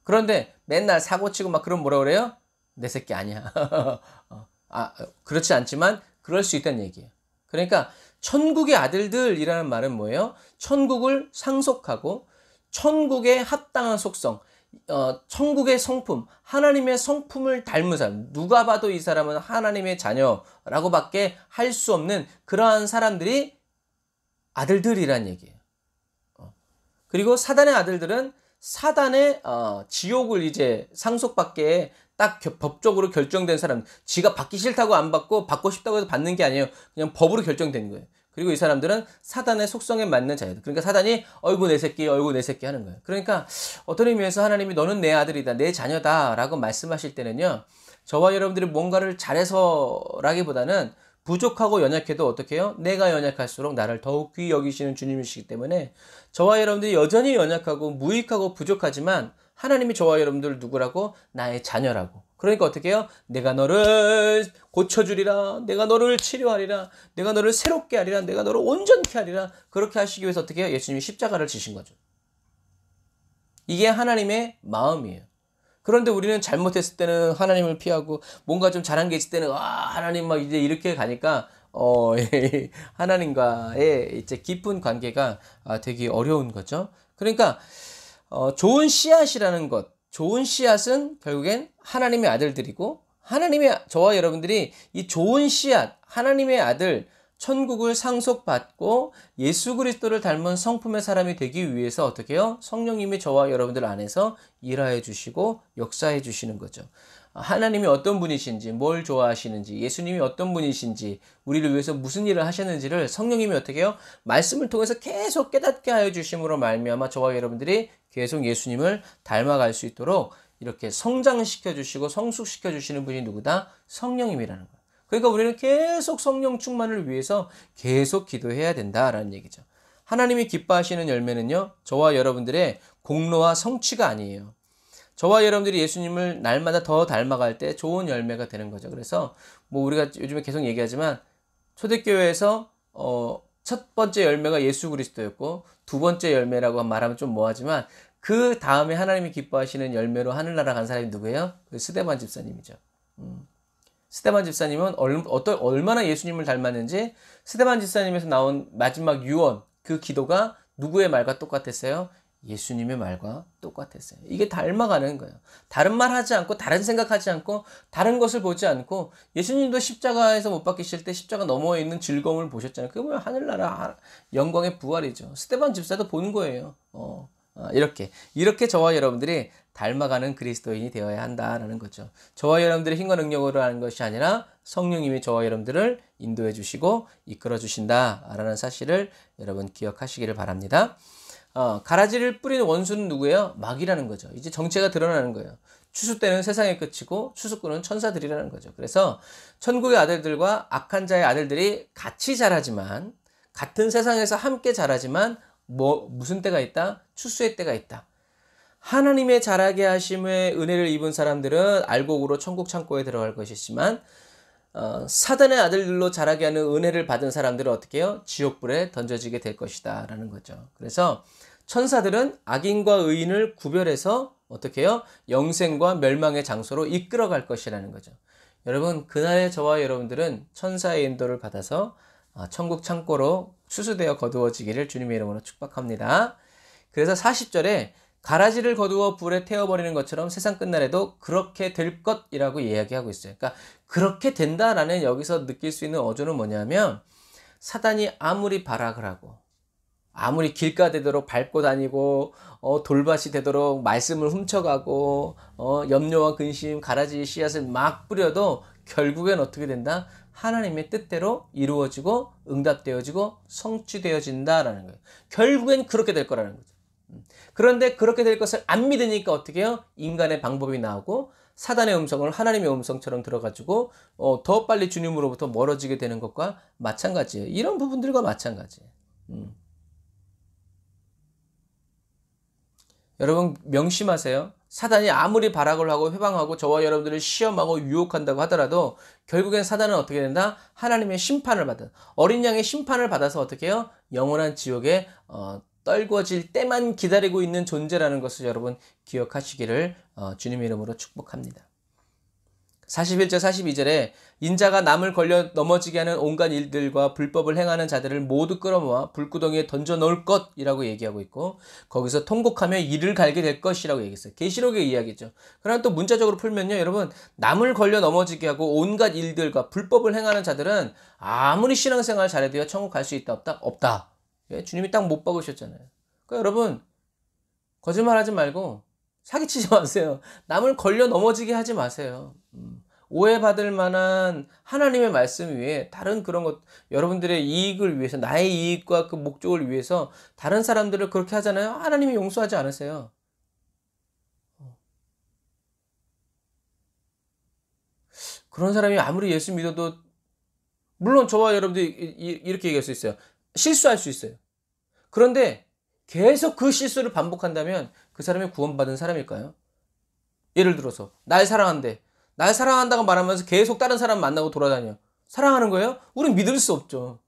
그런데 맨날 사고치고 막 그럼 뭐라 그래요? 내 새끼 아니야. 그렇지 않지만 그럴 수 있다는 얘기예요. 그러니까 천국의 아들들이라는 말은 뭐예요? 천국을 상속하고 천국에 합당한 속성, 천국의 성품, 하나님의 성품을 닮은 사람, 누가 봐도 이 사람은 하나님의 자녀라고 밖에 할 수 없는 그러한 사람들이 아들들이란 얘기예요. 그리고 사단의 아들들은 사단의 지옥을 이제 상속받게 딱 법적으로 결정된 사람, 지가 받기 싫다고 안 받고 받고 싶다고 해서 받는 게 아니에요. 그냥 법으로 결정된 거예요. 그리고 이 사람들은 사단의 속성에 맞는 자예요. 그러니까 사단이 어이구 내 새끼 어이구 내 새끼 하는 거예요. 그러니까 어떤 의미에서 하나님이 너는 내 아들이다 내 자녀다 라고 말씀하실 때는요, 저와 여러분들이 뭔가를 잘해서라기보다는 부족하고 연약해도 어떻게 해요? 내가 연약할수록 나를 더욱 귀히 여기시는 주님이시기 때문에 저와 여러분들이 여전히 연약하고 무익하고 부족하지만 하나님이 저와 여러분들 누구라고? 나의 자녀라고. 그러니까 어떻게 해요? 내가 너를 고쳐주리라. 내가 너를 치료하리라. 내가 너를 새롭게 하리라. 내가 너를 온전케 하리라. 그렇게 하시기 위해서 어떻게 해요? 예수님이 십자가를 지신 거죠. 이게 하나님의 마음이에요. 그런데 우리는 잘못했을 때는 하나님을 피하고 뭔가 좀 잘한 게 있을 때는 하나님 막 이제 이렇게 가니까 하나님과의 이제 깊은 관계가 되게 어려운 거죠. 그러니까 좋은 씨앗이라는 것, 좋은 씨앗은 결국엔 하나님의 아들들이고 하나님의 저와 여러분들이 이 좋은 씨앗, 하나님의 아들, 천국을 상속받고 예수 그리스도를 닮은 성품의 사람이 되기 위해서 어떻게 해요? 성령님이 저와 여러분들 안에서 일하여 주시고 역사해 주시는 거죠. 하나님이 어떤 분이신지, 뭘 좋아하시는지, 예수님이 어떤 분이신지, 우리를 위해서 무슨 일을 하셨는지를 성령님이 어떻게 해요? 말씀을 통해서 계속 깨닫게 하여 주심으로 말미암아 저와 여러분들이 계속 예수님을 닮아갈 수 있도록 이렇게 성장시켜 주시고 성숙시켜 주시는 분이 누구다? 성령님이라는 거예요. 그러니까 우리는 계속 성령 충만을 위해서 계속 기도해야 된다라는 얘기죠. 하나님이 기뻐하시는 열매는요, 저와 여러분들의 공로와 성취가 아니에요. 저와 여러분들이 예수님을 날마다 더 닮아갈 때 좋은 열매가 되는 거죠. 그래서 뭐 우리가 요즘에 계속 얘기하지만 초대교회에서 첫 번째 열매가 예수 그리스도였고 두 번째 열매라고 말하면 좀 뭐하지만 그 다음에 하나님이 기뻐하시는 열매로 하늘나라 간 사람이 누구예요? 그 스데반 집사님이죠. 스데반 집사님은 얼마나 예수님을 닮았는지 스데반 집사님에서 나온 마지막 유언, 그 기도가 누구의 말과 똑같았어요? 예수님의 말과 똑같았어요. 이게 닮아가는 거예요. 다른 말 하지 않고 다른 생각하지 않고 다른 것을 보지 않고 예수님도 십자가에서 못 박히실 때 십자가 너머에 있는 즐거움을 보셨잖아요. 그게 뭐야? 하늘나라 영광의 부활이죠. 스데반 집사도 본 거예요. 이렇게 저와 여러분들이 닮아가는 그리스도인이 되어야 한다라는 거죠. 저와 여러분들의 힘과 능력으로 하는 것이 아니라 성령님이 저와 여러분들을 인도해 주시고 이끌어 주신다라는 사실을 여러분 기억하시기를 바랍니다. 가라지를 뿌리는 원수는 누구예요? 마귀라는 거죠. 이제 정체가 드러나는 거예요. 추수 때는 세상의 끝이고 추수꾼은 천사들이라는 거죠. 그래서 천국의 아들들과 악한 자의 아들들이 같이 자라지만, 같은 세상에서 함께 자라지만 무슨 때가 있다? 추수의 때가 있다. 하나님의 자라게 하심의 은혜를 입은 사람들은 알곡으로 천국 창고에 들어갈 것이지만 사단의 아들들로 자라게 하는 은혜를 받은 사람들은 어떻게 해요? 지옥불에 던져지게 될 것이다 라는 거죠. 그래서 천사들은 악인과 의인을 구별해서 어떻게 해요? 영생과 멸망의 장소로 이끌어갈 것이라는 거죠. 여러분, 그날의 저와 여러분들은 천사의 인도를 받아서 천국 창고로 추수되어 거두어지기를 주님의 이름으로 축복합니다. 그래서 40절에 가라지를 거두어 불에 태워버리는 것처럼 세상 끝날에도 그렇게 될 것이라고 이야기하고 있어요. 그러니까 그렇게 된다라는 여기서 느낄 수 있는 어조는 뭐냐면, 사단이 아무리 발악을 하고 아무리 길가되도록 밟고 다니고 돌밭이 되도록 말씀을 훔쳐가고 염려와 근심, 가라지 씨앗을 막 뿌려도 결국엔 어떻게 된다? 하나님의 뜻대로 이루어지고 응답되어지고 성취되어진다라는 거예요. 결국엔 그렇게 될 거라는 거죠. 그런데 그렇게 될 것을 안 믿으니까 어떻게 해요? 인간의 방법이 나오고 사단의 음성을 하나님의 음성처럼 들어가지고 더 빨리 주님으로부터 멀어지게 되는 것과 마찬가지예요. 이런 부분들과 마찬가지예요. 여러분 명심하세요. 사단이 아무리 발악을 하고 회방하고 저와 여러분들을 시험하고 유혹한다고 하더라도 결국엔 사단은 어떻게 된다? 하나님의 심판을 받은, 어린 양의 심판을 받아서 어떻게 해요? 영원한 지옥에 떨궈질 때만 기다리고 있는 존재라는 것을 여러분 기억하시기를 주님의 이름으로 축복합니다. 41절 42절에 인자가 남을 걸려 넘어지게 하는 온갖 일들과 불법을 행하는 자들을 모두 끌어모아 불구덩이에 던져 놓을 것이라고 얘기하고 있고, 거기서 통곡하며 이를 갈게 될 것이라고 얘기했어요. 계시록의 이야기죠. 그러나 또 문자적으로 풀면요, 여러분, 남을 걸려 넘어지게 하고 온갖 일들과 불법을 행하는 자들은 아무리 신앙생활 잘해도요 천국 갈 수 있다 없다? 없다. 예, 주님이 딱 못 박으셨잖아요. 그러니까 여러분, 거짓말하지 말고 사기치지 마세요. 남을 걸려 넘어지게 하지 마세요. 오해받을 만한 하나님의 말씀 위에 다른 그런 것, 여러분들의 이익을 위해서, 나의 이익과 그 목적을 위해서 다른 사람들을 그렇게 하잖아요. 하나님이 용서하지 않으세요. 그런 사람이 아무리 예수 믿어도, 물론 저와 여러분들이 이렇게 얘기할 수 있어요. 실수할 수 있어요. 그런데 계속 그 실수를 반복한다면 그 사람이 구원받은 사람일까요? 예를 들어서 날 사랑한대. 날 사랑한다고 말하면서 계속 다른 사람 만나고 돌아다녀. 사랑하는 거예요? 우린 믿을 수 없죠.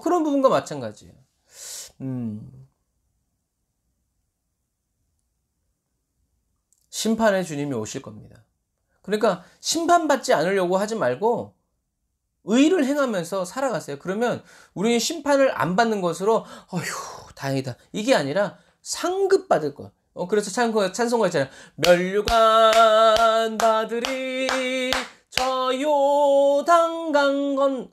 그런 부분과 마찬가지예요. 심판의 주님이 오실 겁니다. 그러니까 심판받지 않으려고 하지 말고 의를 행하면서 살아가세요. 그러면 우리는 심판을 안 받는 것으로 어휴 다행이다. 이게 아니라 상급받을 것. 그래서 찬송가 있잖아요. 멸류관 받으리 저 요단강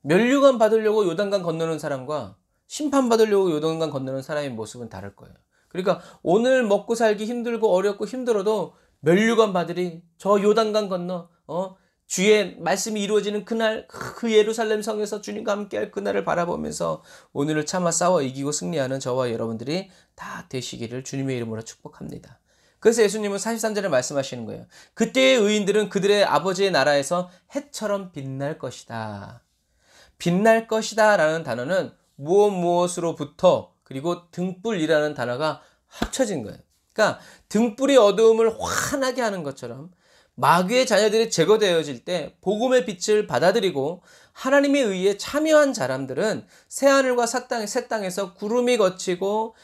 멸류관 받으려고 요단강 건너는 사람과 심판 받으려고 요단강 건너는 사람의 모습은 다를 거예요. 그러니까 오늘 먹고 살기 힘들고 어렵고 힘들어도 멸류관 받으리 저 요단강 건너 주의 말씀이 이루어지는 그날, 그 예루살렘 성에서 주님과 함께할 그날을 바라보면서 오늘을 참아 싸워 이기고 승리하는 저와 여러분들이 다 되시기를 주님의 이름으로 축복합니다. 그래서 예수님은 43절에 말씀하시는 거예요. 그때의 의인들은 그들의 아버지의 나라에서 해처럼 빛날 것이다. 빛날 것이다 라는 단어는 무엇으로부터 그리고 등불이라는 단어가 합쳐진 거예요. 그러니까 등불이 어두움을 환하게 하는 것처럼 마귀의 자녀들이 제거되어질 때 복음의 빛을 받아들이고 하나님에 의해 참여한 사람들은 새하늘과 새 땅에서 구름이 걷히고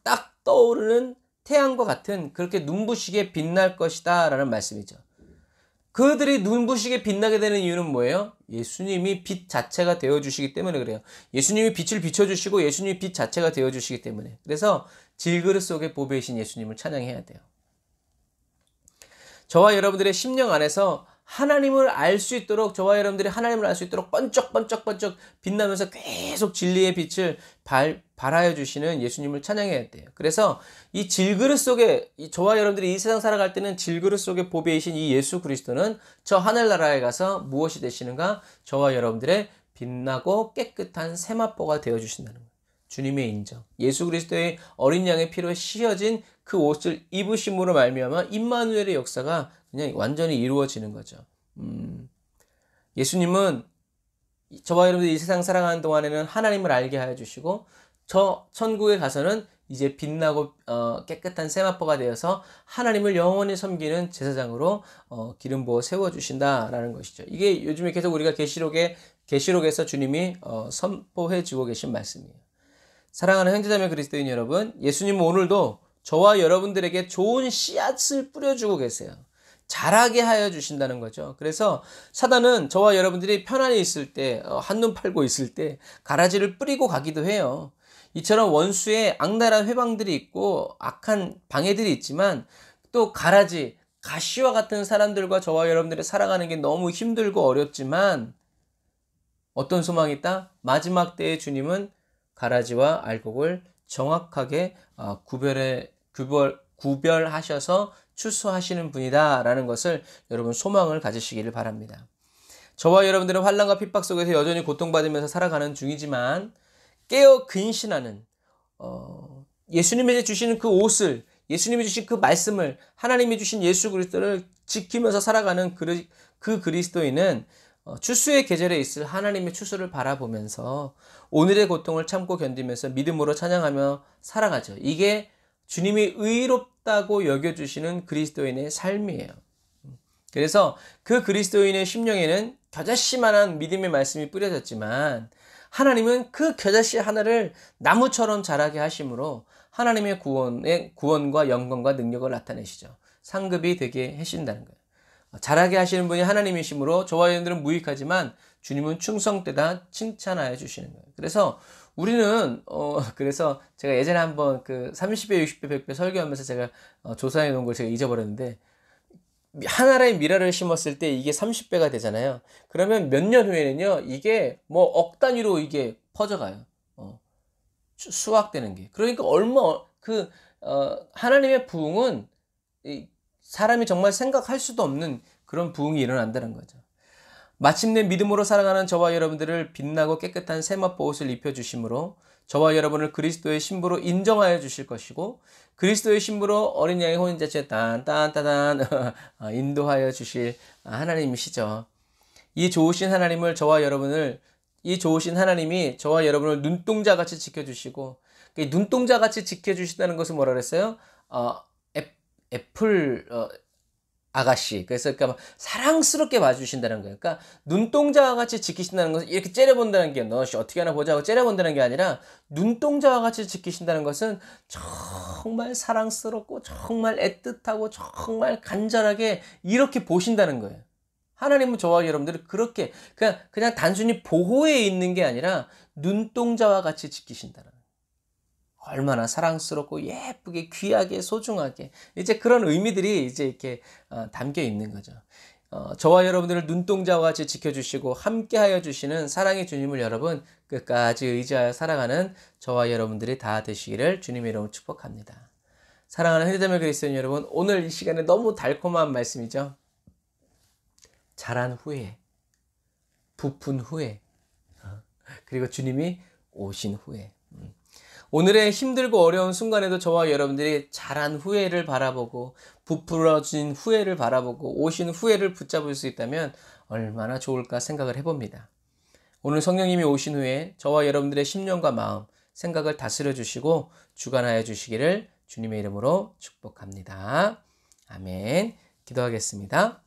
딱 떠오르는 태양과 같은 그렇게 눈부시게 빛날 것이다 라는 말씀이죠. 그들이 눈부시게 빛나게 되는 이유는 뭐예요? 예수님이 빛 자체가 되어주시기 때문에 그래요. 예수님이 빛을 비춰주시고 예수님이 빛 자체가 되어주시기 때문에. 그래서 질그릇 속에 보배이신 예수님을 찬양해야 돼요. 저와 여러분들의 심령 안에서 하나님을 알 수 있도록, 저와 여러분들이 하나님을 알 수 있도록 번쩍번쩍번쩍 빛나면서 계속 진리의 빛을 발하여 주시는 예수님을 찬양해야 돼요. 그래서 이 질그릇 속에, 저와 여러분들이 이 세상 살아갈 때는 질그릇 속에 보배이신 이 예수 그리스도는 저 하늘나라에 가서 무엇이 되시는가? 저와 여러분들의 빛나고 깨끗한 세마포가 되어 주신다는 거예요. 주님의 인정. 예수 그리스도의 어린 양의 피로 씌어진 그 옷을 입으심으로 말미암아 임마누엘의 역사가 그냥 완전히 이루어지는 거죠. 예수님은 저와 여러분들이 이 세상 살아가는 동안에는 하나님을 알게 하여 주시고 저 천국에 가서는 이제 빛나고 깨끗한 세마포가 되어서 하나님을 영원히 섬기는 제사장으로 기름 부어 세워주신다라는 것이죠. 이게 요즘에 계속 우리가 계시록에서 주님이 선포해 주고 계신 말씀이에요. 사랑하는 형제자매 그리스도인 여러분, 예수님은 오늘도 저와 여러분들에게 좋은 씨앗을 뿌려주고 계세요. 자라게 하여 주신다는 거죠. 그래서 사단은 저와 여러분들이 편안히 있을 때, 한눈 팔고 있을 때 가라지를 뿌리고 가기도 해요. 이처럼 원수의 악랄한 회방들이 있고 악한 방해들이 있지만 또 가라지, 가시와 같은 사람들과 저와 여러분들이 살아가는 게 너무 힘들고 어렵지만 어떤 소망이 있다? 마지막 때의 주님은 가라지와 알곡을 정확하게 구별하셔서 추수하시는 분이다 라는 것을 여러분 소망을 가지시기를 바랍니다. 저와 여러분들은 환난과 핍박 속에서 여전히 고통받으면서 살아가는 중이지만 깨어 근신하는 예수님이 주시는 그 옷을, 예수님이 주신 그 말씀을, 하나님이 주신 예수 그리스도를 지키면서 살아가는 그 그리스도인은 추수의 계절에 있을 하나님의 추수를 바라보면서 오늘의 고통을 참고 견디면서 믿음으로 찬양하며 살아가죠. 이게 주님이 의롭다고 여겨주시는 그리스도인의 삶이에요. 그래서 그 그리스도인의 심령에는 겨자씨만한 믿음의 말씀이 뿌려졌지만 하나님은 그 겨자씨 하나를 나무처럼 자라게 하심으로 하나님의 구원과 영광과 능력을 나타내시죠. 상급이 되게 하신다는 거예요. 잘하게 하시는 분이 하나님이시므로 저와 여러분들은 무익하지만 주님은 충성되다 칭찬하여 주시는 거예요. 그래서 우리는 그래서 제가 예전에 한번 그 30배, 60배, 100배 설교하면서 제가 조사해 놓은 걸 제가 잊어버렸는데, 하나의 미라를 심었을 때 이게 30배가 되잖아요. 그러면 몇 년 후에는요, 이게 뭐 억 단위로 이게 퍼져가요. 수확되는 게. 그러니까 하나님의 부흥은 사람이 정말 생각할 수도 없는 그런 부흥이 일어난다는 거죠. 마침내 믿음으로 살아가는 저와 여러분들을 빛나고 깨끗한 세마포 옷을 입혀주심으로 저와 여러분을 그리스도의 신부로 인정하여 주실 것이고, 그리스도의 신부로 어린 양의 혼인잔치에 딴딴따단 인도하여 주실 하나님이시죠. 이 좋으신 하나님이 저와 여러분을 눈동자같이 지켜주시고, 눈동자같이 지켜주신다는 것은 뭐라 그랬어요? 애플 아가씨. 그래서 그러니까 사랑스럽게 봐주신다는 거예요. 그러니까 눈동자와 같이 지키신다는 것은 이렇게 째려본다는 게, 너 어떻게 하나 보자고 째려본다는 게 아니라, 눈동자와 같이 지키신다는 것은 정말 사랑스럽고 정말 애틋하고 정말 간절하게 이렇게 보신다는 거예요. 하나님은 저와 여러분들을 그렇게 그냥 단순히 보호해 있는 게 아니라 눈동자와 같이 지키신다는 거예요. 얼마나 사랑스럽고 예쁘게 귀하게 소중하게, 이제 그런 의미들이 이제 이렇게 담겨 있는 거죠. 저와 여러분들을 눈동자와 같이 지켜주시고 함께하여 주시는 사랑의 주님을 여러분 끝까지 의지하여 살아가는 저와 여러분들이 다 되시기를 주님의 이름으로 축복합니다. 사랑하는 현대자매 그리스도인 여러분, 오늘 이 시간에 너무 달콤한 말씀이죠. 자란 후에, 부푼 후에, 그리고 주님이 오신 후에. 오늘의 힘들고 어려운 순간에도 저와 여러분들이 자란 후회를 바라보고 부풀어진 후회를 바라보고 오신 후회를 붙잡을 수 있다면 얼마나 좋을까 생각을 해봅니다. 오늘 성령님이 오신 후에 저와 여러분들의 심령과 마음, 생각을 다스려 주시고 주관하여 주시기를 주님의 이름으로 축복합니다. 아멘. 기도하겠습니다.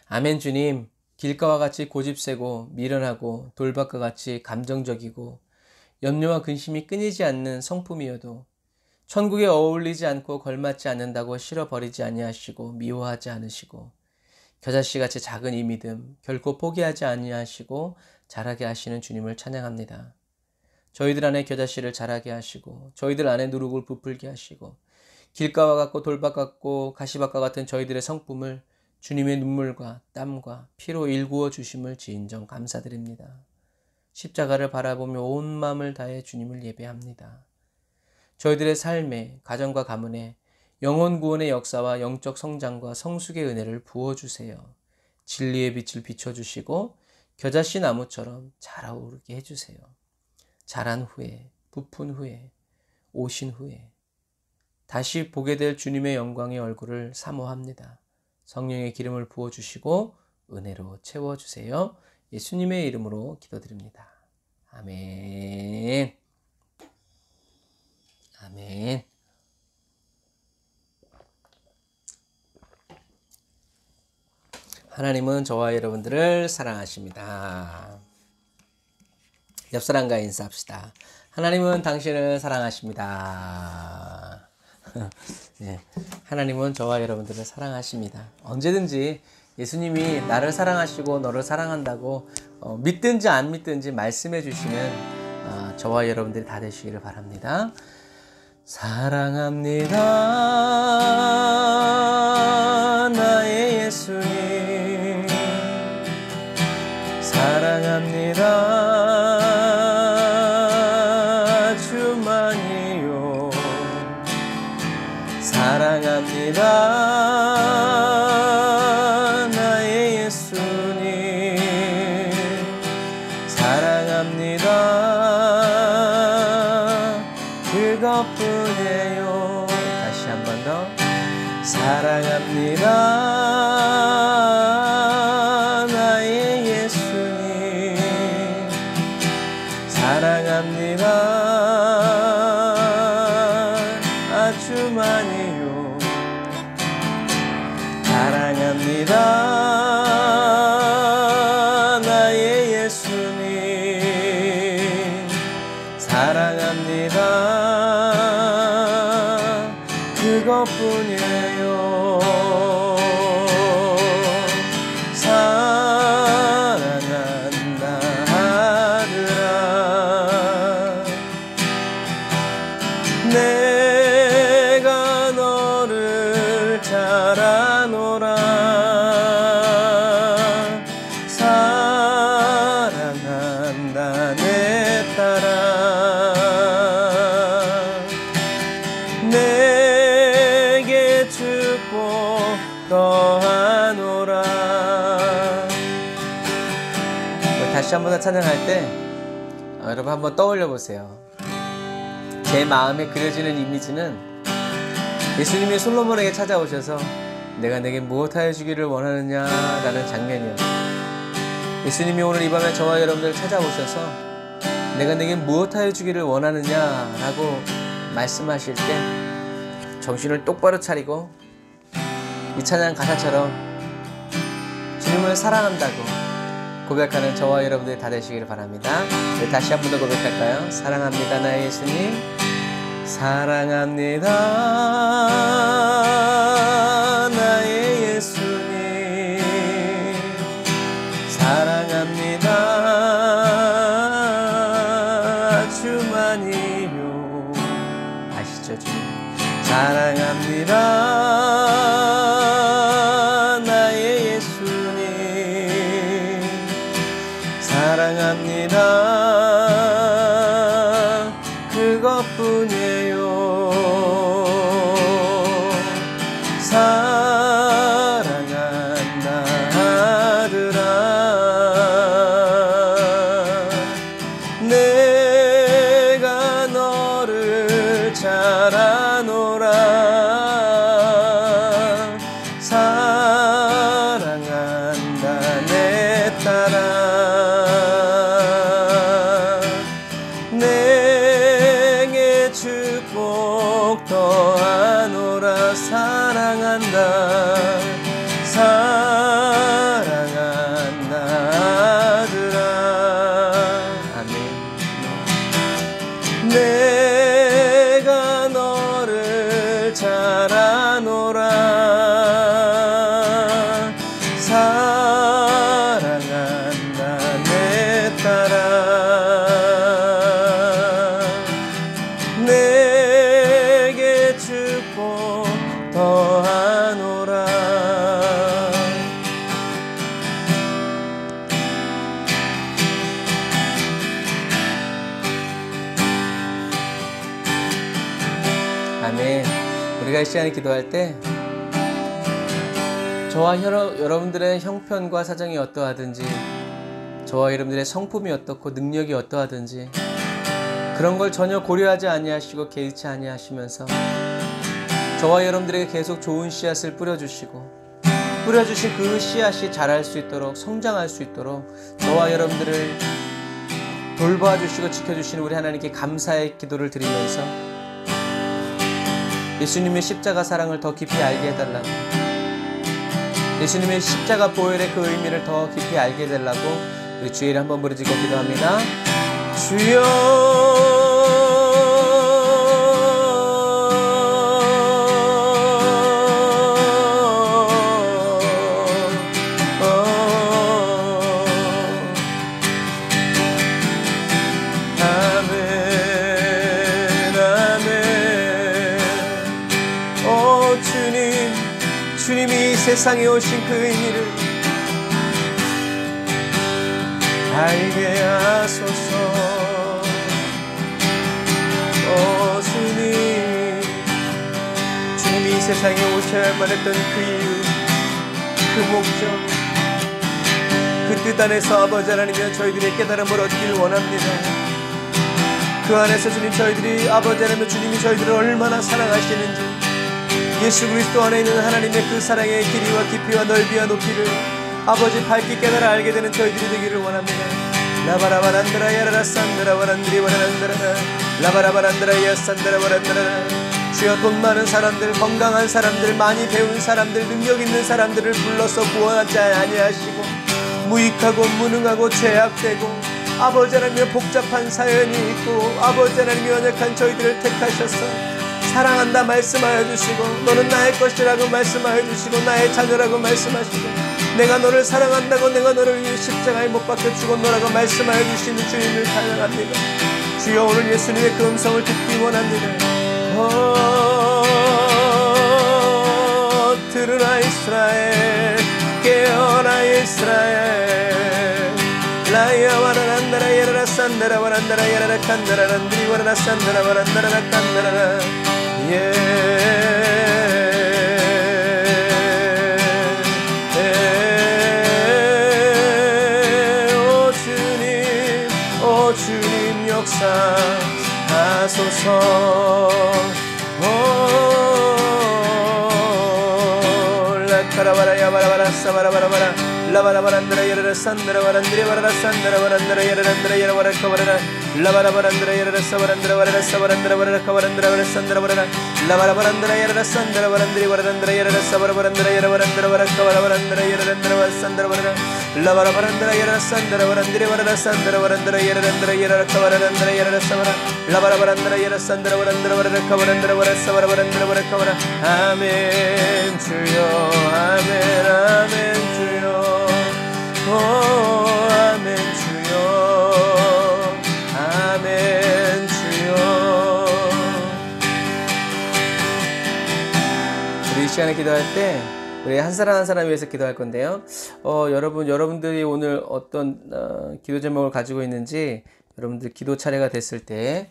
아멘. 주님, 길가와 같이 고집세고 미련하고 돌밭과 같이 감정적이고 염려와 근심이 끊이지 않는 성품이어도 천국에 어울리지 않고 걸맞지 않는다고 싫어버리지 아니하시고 미워하지 않으시고 겨자씨같이 작은 이 믿음 결코 포기하지 아니하시고 자라게 하시는 주님을 찬양합니다. 저희들 안에 겨자씨를 자라게 하시고 저희들 안에 누룩을 부풀게 하시고 길가와 같고 돌밭 같고 가시밭과 같은 저희들의 성품을 주님의 눈물과 땀과 피로 일구어 주심을 지인정 감사드립니다. 십자가를 바라보며 온 마음을 다해 주님을 예배합니다. 저희들의 삶에, 가정과 가문에 영혼 구원의 역사와 영적 성장과 성숙의 은혜를 부어주세요. 진리의 빛을 비춰주시고 겨자씨 나무처럼 자라오르게 해주세요. 자란 후에, 부푼 후에, 오신 후에 다시 보게 될 주님의 영광의 얼굴을 사모합니다. 성령의 기름을 부어주시고 은혜로 채워주세요. 예수님의 이름으로 기도드립니다. 아멘. 아멘. 하나님은 저와 여러분들을 사랑하십니다. 옆사람과 인사합시다. 하나님은 당신을 사랑하십니다. 네, 하나님은 저와 여러분들을 사랑하십니다. 언제든지 예수님이 나를 사랑하시고 너를 사랑한다고 믿든지 안 믿든지 말씀해 주시는 저와 여러분들이 다 되시기를 바랍니다. 사랑합니다 나의 예수님, 사랑합니다 주만이요, 사랑합니다 그것뿐이에요. 다시 한 번 더. 사랑합니다 나의 예수님, 사랑합니다 아주 많이요, 사랑합니다 다시 한 번 더 찬양할 때 여러분 한번 떠올려 보세요. 제 마음에 그려지는 이미지는 예수님이 솔로몬에게 찾아오셔서 내가 내게 무엇하여 주기를 원하느냐 라는 장면이었어요. 예수님이 오늘 이 밤에 저와 여러분들 찾아오셔서 내가 내게 무엇하여 주기를 원하느냐 라고 말씀하실 때 정신을 똑바로 차리고 이 찬양 가사처럼 주님을 사랑한다고 고백하는 저와 여러분들이 다 되시기를 바랍니다. 다시 한 번 더 고백할까요? 사랑합니다 나의 예수님, 사랑합니다 나의 예수님, 사랑합니다 주만이요. 아시죠 주님? 사랑합니다 나의 예수님, 사랑합니다 그것뿐이에요. 사랑한다 아들아 내가 너를 잘 아노라. 사랑한다 내 딸아 내게 축복 더하노라. 사랑한다 사랑한다 아들아. 아멘. 내가 너를 잘 아노라. 사랑한다 내 딸아 내게 축복 더하노라. 아멘. 우리가 이 시간에 기도할 때 저와 여러분들의 형편과 사정이 어떠하든지 저와 여러분들의 성품이 어떻고 능력이 어떠하든지 그런 걸 전혀 고려하지 아니하시고 개의치 아니하시면서 저와 여러분들에게 계속 좋은 씨앗을 뿌려주시고 뿌려주신 그 씨앗이 자랄 수 있도록 성장할 수 있도록 저와 여러분들을 돌봐주시고 지켜주시는 우리 하나님께 감사의 기도를 드리면서 예수님의 십자가 사랑을 더 깊이 알게 해달라고, 예수님의 십자가 보혈의 그 의미를 더 깊이 알게 해달라고 우리 주의 이름 한번 부르짖고 기도합니다. 주여 주님이 세상에 오신 그 의미를 알게 하소서. 주님이 이 세상에 오셔야만 했던 그 이유, 그 목적, 그 뜻 안에서 아버지 하나님이여 저희들의 깨달음을 얻길 원합니다. 그 안에서 주님 저희들이 아버지 하나님이여 주님이 저희들을 얼마나 사랑하시는지, 예수 그리스도 안에 있는 하나님의 그 사랑의 길이와 깊이와 넓이와 높이를 아버지 밝게 깨달아 알게 되는 저희들이 되기를 원합니다. 라바라바란드라 야라라 산드라 바란드리 바란드라 라바라바란드라 야산드라 바란드라. 주여 돈 많은 사람들, 건강한 사람들, 많이 배운 사람들, 능력 있는 사람들을 불러서 구원하지 아니하시고 무익하고 무능하고 죄악되고 아버지 하나님의 복잡한 사연이 있고 아버지 하나님의 연약한 저희들을 택하셔서 사랑한다 말씀하여 주시고 너는 나의 것이라고 말씀하여 주시고 나의 자녀라고 말씀하시고 내가 너를 사랑한다고 내가 너를 위해 십자가에 못 박혀 죽었노라고 말씀하여 주시는 주님을 찬양합니다. 주여 오늘 예수님의 그 음성을 듣기 원합니다. 들으라 이스라엘, 깨어라 이스라엘. 라이아와라란다라 야라라 산다라 와란다라 야라라 칸다라 란드리 와라라 산다라 와란다라 칸다라. 오 주님 라카라바라야 바라바라 사바라바라바라 라바라바란드라 예르라 산드라 바란드리 바라라 산드라 바란드라 예르란드라 예르바라 카바라라 라바라바란드라 예르라 사바란드라 바라라 사바란드라 바라라 카바란드라 바라 산드라 바라라 라바라바란드라 예르라 산드라 바란드리 바란드라 예르라 사바라바란드라 예르바란드라 바라 카바라바란드라 예르란드라 바라 산드라 바라라 라바라바란드라 예르라 산드라 바란드리 바라라 산드라 바란드라 예르란드라 예르라 카바라란드라 예르라 사바라 라바라바란드라 예르라 산드라 바란드라 바라라 카바란드라 바라 사바라바란드라 바라 카바라 아멘 주여 아멘 아멘 주여 오 아멘 주여 아멘 주여. 우리 이 시간에 기도할 때 우리 한 사람 한 사람 위해서 기도할 건데요. 여러분들이 오늘 어떤 기도 제목을 가지고 있는지 여러분들 기도 차례가 됐을 때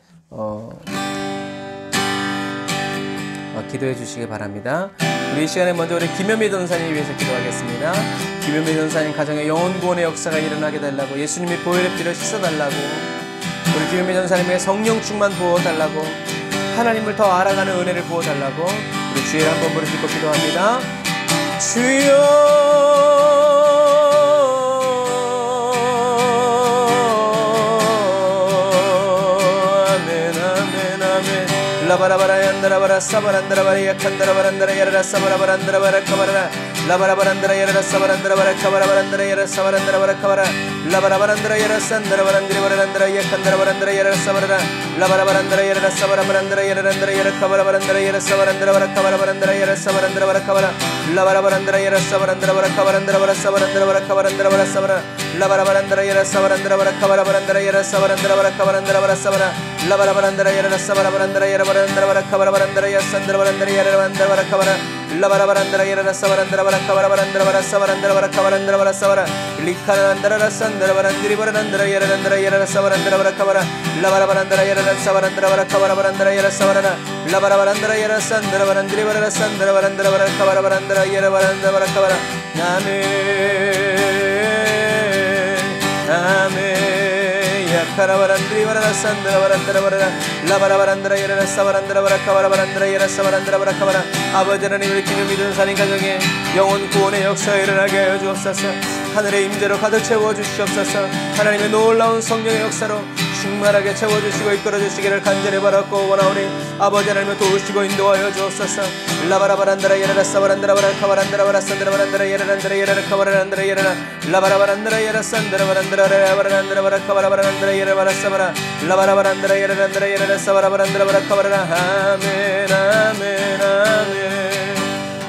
기도해 주시기 바랍니다. 우리 이 시간에 먼저 우리 김현미 전사님 위해서 기도하겠습니다. 김현미 전사님 가정에 영혼 구원의 역사가 일어나게 달라고, 예수님이 보혈의 피를 씻어달라고, 우리 김현미 전사님에게 성령 충만 부어달라고, 하나님을 더 알아가는 은혜를 부어달라고 우리 주의 한번 부르짖고 기도합니다. 주여 라바라바라얀다라바라 사바란다라바라 약한다라바란다라 야라라 사바라바란다라바라 카바라라 라바라바란다라 야라라 사바란다라바라 카바라바란다라 야라 사바란다라바라 카바라 라바라바란다라 야라 산다라바란드리바란다라 약한다라바란다라 야라 사바라라 라바라바란다라 야라 사바라바란다라 야라란다라 야라 카바라바란다라 야라 사바란다라바라 카바라바란다라 야라 사바란다라바라 카바라 라바라바란다라 야라 사바란다라바라 카바란다라바라 사바란다라바라 카바란다라바라 사바라 라바라바란다라 야라 사바란다라바라 카바라바란다라 야라 사바란다라바라 카바란다라바라 사바라 라바라바란다라 야라 사바라바란다라 야라 바란다라바라 카바라바란다라 야 산다라바란다라 야라 바란다라바라 카바라 라바라바란다라 야라 사바란다라바라 카바라바란다라바라 사바란다라바라 카바란다라바라 사바라 리카란다라라 산다라바란드리바란다라 야라란다라 야라 사바란다라바라 카바라 라바라바란다라 야라 사바란다라바라 카바라바란다라 야라 사바라나 라바라바란다라 야라 산다라바란드리바라 산다라바란다라바라 카바라바란다라 야라 바란다라바라 카바라 아멘 아멘 야카라바란드리바라 산다라바란다라바라 라바라바란다라 야라 사바란다라바라 카바라바란다라 야라 사바란다라바라 카바라 아버지 하나님 우리 김현미 전사님 가정에 영혼 구원의 역사가 일어나게 하여 주옵소서. 하늘의 임재로 가득 채워주시옵소서. 하나님의 놀라운 성령의 역사로 충만하게 채워주시고 이끌어주시기를 간절히 바랐고 원하오니 아버지 하나님을 도우시고 인도하여 주옵소서. 라바라바란다라 야라라 사바란다라바라 카바란다라바라 산다라바란다라 야라란다라 야라라 카바라란다라 야라라 라바라바란다라 야라 산다라바란다라 야바란다라바라 카바라바란다라 야라바라 사바라 라바라바란다라 야라란다라 야라라 사바라바란다라바라 카바라라 아멘 아멘 아멘.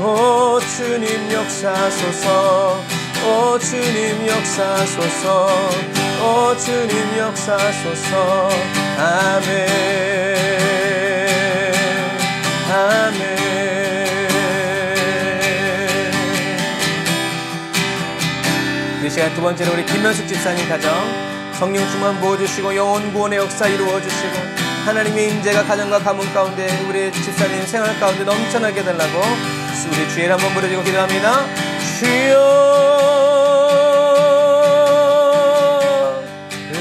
오 주님 역사소서 오 주님 역사소서 오 주님 역사소서 아멘 아멘. 이 시간 두 번째로 우리 김현숙 집사님 가정 성령 충만 부어주시고 영혼 구원의 역사 이루어주시고 하나님의 임재가 가정과 가문 가운데 우리 집사님 생활 가운데 넘쳐나게 해달라고 우리 주의를 한번 부르짖고 기도합니다. 주여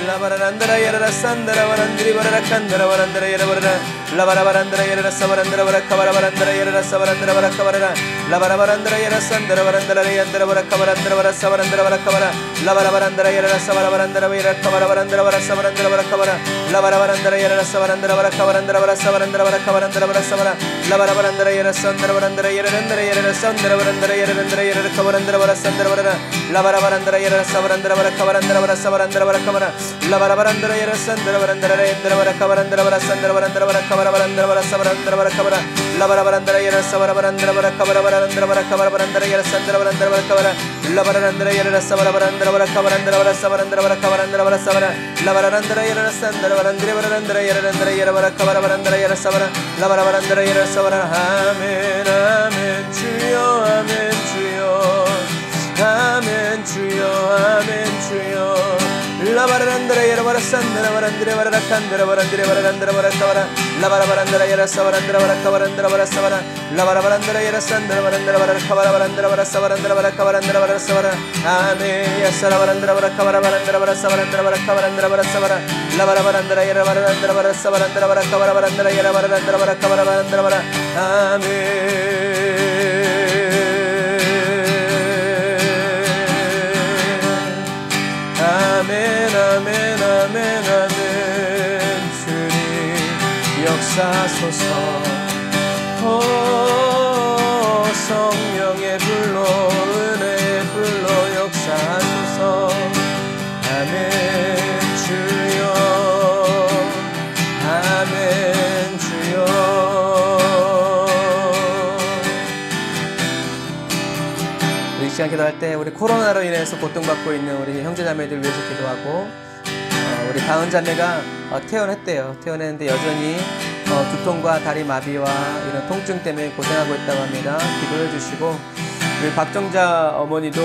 라바라란다라 야라라 산다라바란드리 바라라 칸다라바란다라 야라바라라 라바라바란다라 야라라 사바란다라바라 카바라바란다라 야라라 사바란다라바라 카바라라 라바라바란다라 야라 산다라바란다라 야란다라바라 카바란다라바라 사바란다라바라 카바라 라바라바란다라 야라라 사바라바란다라 야라 카바라바란다라바라 사바란다라바라 카바라 라바라바란다라 야라라 사바란다라바라 카바란다라바라 사바란다라바라 카바란다라바라 사바라 라바라바란다라 야라 산다라바란다라 야라란다라 야라라 산다라바란다라 야라란다라 야라라 카바란다라바라 산다라바라 라바라바란다라 야라라 사바란다라바라 카바란다라바라 사바란다라바라 카바라 라바라바란다라 야라 산다라바란다라 야란다라바라 카바란다라바라 산다라바란다라바라 카바라바란다라바라 사바란다라바라 카바라 라바라바란다라 야라 사바라바란다라바라 카바라바란다라바라 카바라바란다라 야라 산다라바란다라바라 카바라 라바라란다라 야라 사바라바란다라바라 카바란다라바라 사바란다라바라 카바란다라바라 사바라 라바라란다라 야라 산다라바란다라바란다라 야란다라 야라바라 카바라바란다라 야라 사바라 라바라바란다라 야라 사바라 아멘 아멘 주여 아멘 주여 아멘 주여 아멘 주여 라바라란다라 야라바라 sandra barandre barara kandra barandre barandra barakavara la barabarandra yara sabarandra barakavarandra barasavara la barabarandra yara sandra barandra barakavara barandra barasavarandra barakavarandra barasavara amen yasara barandra barakavara barandra barasavarandra barakavarandra barasavara la barabarandra yara barandra barasavarandra barakavara barandra yara barandra barakavara barandra bara amen. 아멘 아멘 아멘 아멘 주님 역사소서 성령의 불로 은혜의 불로 역사소서 아멘 주여 아멘 주여 이 시간 기도할 때 우리 코로나로 인해서 고통받고 있는 우리 형제자매들 위해서 기도하고 우리 다은 자매가 퇴원했대요. 퇴원했는데 여전히 두통과 다리 마비와 이런 통증 때문에 고생하고 있다고 합니다. 기도해 주시고 우리 박정자 어머니도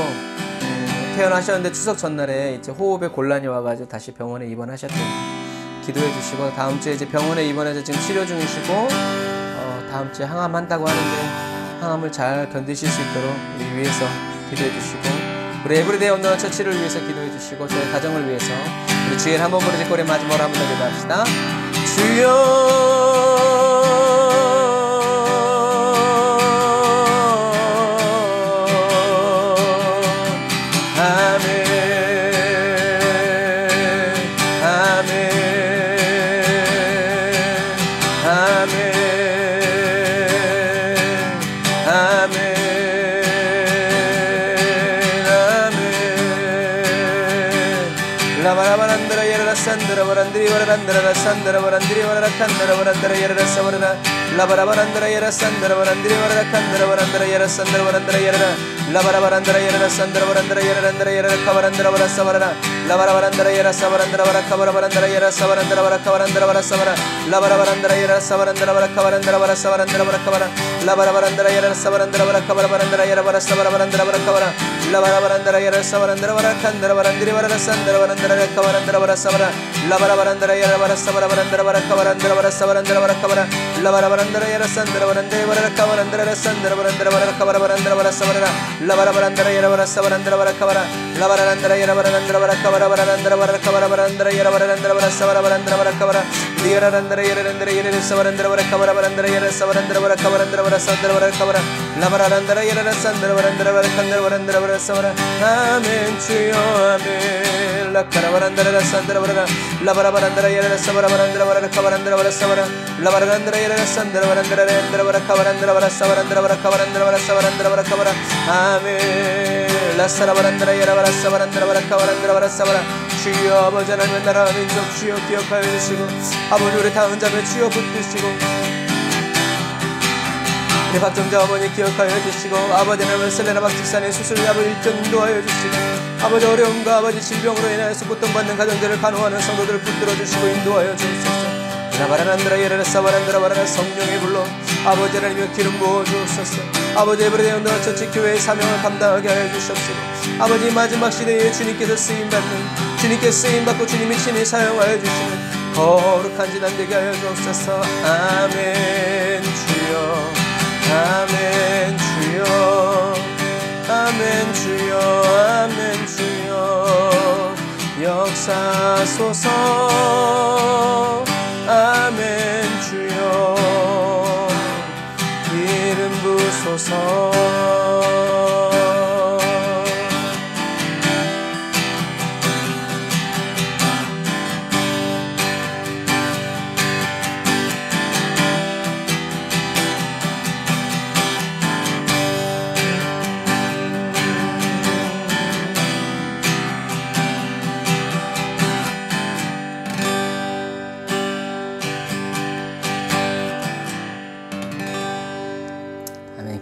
퇴원하셨는데 추석 전날에 이제 호흡에 곤란이 와가지고 다시 병원에 입원하셨대요. 기도해 주시고 다음 주에 이제 병원에 입원해서 지금 치료 중이시고 다음 주에 항암한다고 하는데 항암을 잘 견디실 수 있도록 우리 위해서 기도해 주시고 우리 에브리데이 온누나 처치를 위해서 기도해 주시고 저희 가정을 위해서 우리 주일 한번 부르짖고 우리 마지막으로 한번 더 기도합시다. 주여 Sandra Barandri Varandra Sandra Barandri Varakandra Varandra Yara Savarana La Barabarandra Yara Sandra Barandri Varakandra Varandra Yara Sandra Varandra Yara La Barabarandra Yara Sandra Varandra Yara Kavarandra Varasavarana La Barabarandra Yara Savarandra Varakavara Varandra Yara Savarandra Varakavarandra Varasavara La Barabarandra Yara Savarandra Varakavarandra Varasavarandra Varakavara La Barabarandra Yara Savarandra Varakavara Varandra Yara Varasavara Varandra Varakavara La Barabarandra Yara Savarandra Varakandra Varandri Varasandra Varandra Kavarandra Varasavara La Barabarandra Yara Varasavara Varandra Varakavarandra Varasavarandra Varakavara La Barabarandra Yara Sandra Varandra Varakavarandra Sandra Varandra Varakavara Varandra Varasavara La Barabarandra Yara Varasavarandra Varakavara La Barabarandra Yara Varandra Varakavara Varandra Varakavara Varandra Yara Varandra Varasavara Varandra Varakavara Yara Randra Yara Randra Yara Savarandra Varakavara Varandra Yara Savarandra Varakavarandra Varasandra Varakavara La Barabarandra Yara Sandra Varandra Varakandra Varandra Varasavara Amen 주여 아멘 La Karavarandra Sandra Varana La Barabarandra Yara Savara Varandra Varakavarandra Varasavara La Barabarandra Yara Sandra Varandra Rendra Varakavarandra Varasavarandra Varakavarandra Varasavarandra Varakavara Amen La Saravarandra Yara Varasavarandra Varakavarandra Varasavara 주여 아버지 하나님의 나라 민족 주여 기억하여 주시고 아버지 우리 다은 자매 주여 붙드시고 우리 박정자 어머니 기억하여 주시고 아버지 하나님의 셀레나 박직산의 수술 아버지 일정 인도하여 주시고 아버지 어려움과 아버지 질병으로 인하여서 고통받는 가정들을 간호하는 성도들을 붙들어 주시고 인도하여 주옵소서 라바라란드라 예라라사바란드라 바라라 성령의 불로 아버지 하나님의 기름 부어 주옵소서 아버지 에브리데이 온누나 처치 교회의 사명을 감당하게 하여 주옵소서 아버지 마지막 시대에 주님께서 쓰임받는 주님께 쓰임받고 주님이 친히 사용하여 주시는 거룩한 지난 되게 하여 주옵소서 아멘 주여 아멘 주여 아멘 주여 아멘 주여 역사소서 아멘 주여 이름 부소서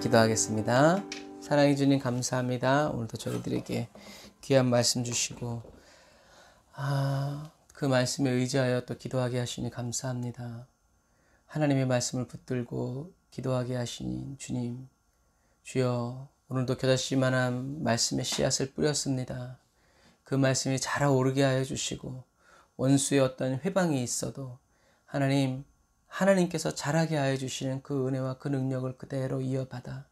기도하겠습니다. 사랑해 주님 감사합니다. 오늘도 저희들에게 귀한 말씀 주시고 그 말씀에 의지하여 또 기도하게 하시니 감사합니다. 하나님의 말씀을 붙들고 기도하게 하시니 주님 주여 오늘도 겨자씨만한 말씀의 씨앗을 뿌렸습니다. 그 말씀이 자라오르게 하여 주시고 원수의 어떤 회방이 있어도 하나님께서 자라게 하여 주시는 그 은혜와 그 능력을 그대로 이어받아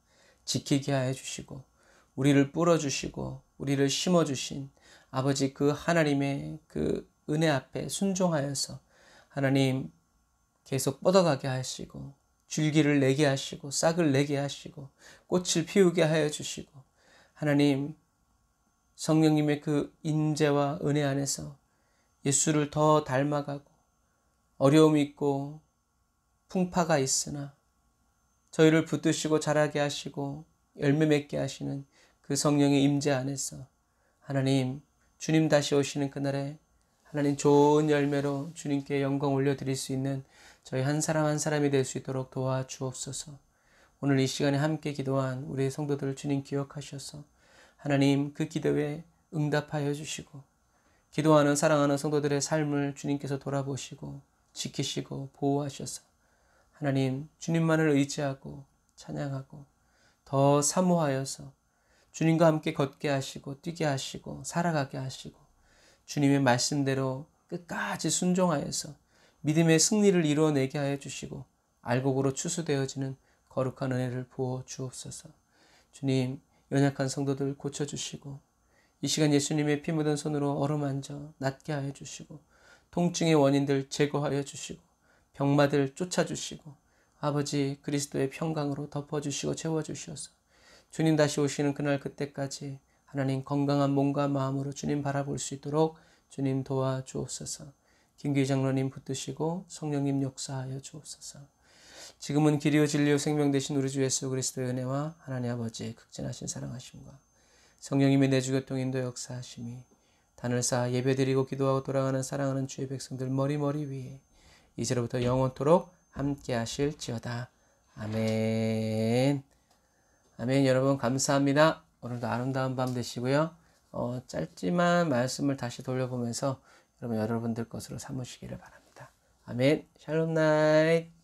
지키게 하여 주시고 우리를 뿌려주시고 우리를 심어주신 아버지 그 하나님의 그 은혜 앞에 순종하여서 하나님 계속 뻗어가게 하시고 줄기를 내게 하시고 싹을 내게 하시고 꽃을 피우게 하여 주시고 하나님 성령님의 그 인재와 은혜 안에서 예수를 더 닮아가고 어려움이 있고 풍파가 있으나 저희를 붙드시고 자라게 하시고 열매 맺게 하시는 그 성령의 임재 안에서 하나님 주님 다시 오시는 그날에 하나님 좋은 열매로 주님께 영광 올려드릴 수 있는 저희 한 사람 한 사람이 될 수 있도록 도와주옵소서. 오늘 이 시간에 함께 기도한 우리 성도들 주님 기억하셔서 하나님 그 기도에 응답하여 주시고 기도하는 사랑하는 성도들의 삶을 주님께서 돌아보시고 지키시고 보호하셔서 하나님 주님만을 의지하고 찬양하고 더 사모하여서 주님과 함께 걷게 하시고 뛰게 하시고 살아가게 하시고 주님의 말씀대로 끝까지 순종하여서 믿음의 승리를 이루어내게 하여 주시고 알곡으로 추수되어지는 거룩한 은혜를 부어 주옵소서. 주님 연약한 성도들 고쳐주시고 이 시간 예수님의 피 묻은 손으로 어루만져 낫게 하여 주시고 통증의 원인들 제거하여 주시고 병마들 쫓아주시고 아버지 그리스도의 평강으로 덮어주시고 채워주셔서 주님 다시 오시는 그날 그때까지 하나님 건강한 몸과 마음으로 주님 바라볼 수 있도록 주님 도와주옵소서. 김규희 장로님 붙드시고 성령님 역사하여 주옵소서. 지금은 길이요 진리요 생명 되신 우리 주 예수 그리스도의 은혜와 하나님 아버지의 극진하신 사랑하심과 성령님의 내주 교통 인도 역사하심이 단을 쌓아 예배드리고 기도하고 돌아가는 사랑하는 주의 백성들 머리 위에 이제로부터 영원토록 함께 하실지어다. 아멘. 아멘. 여러분 감사합니다. 오늘도 아름다운 밤 되시고요. 짧지만 말씀을 다시 돌려보면서 여러분들 것으로 삼으시기를 바랍니다. 아멘. 샬롬 나잇.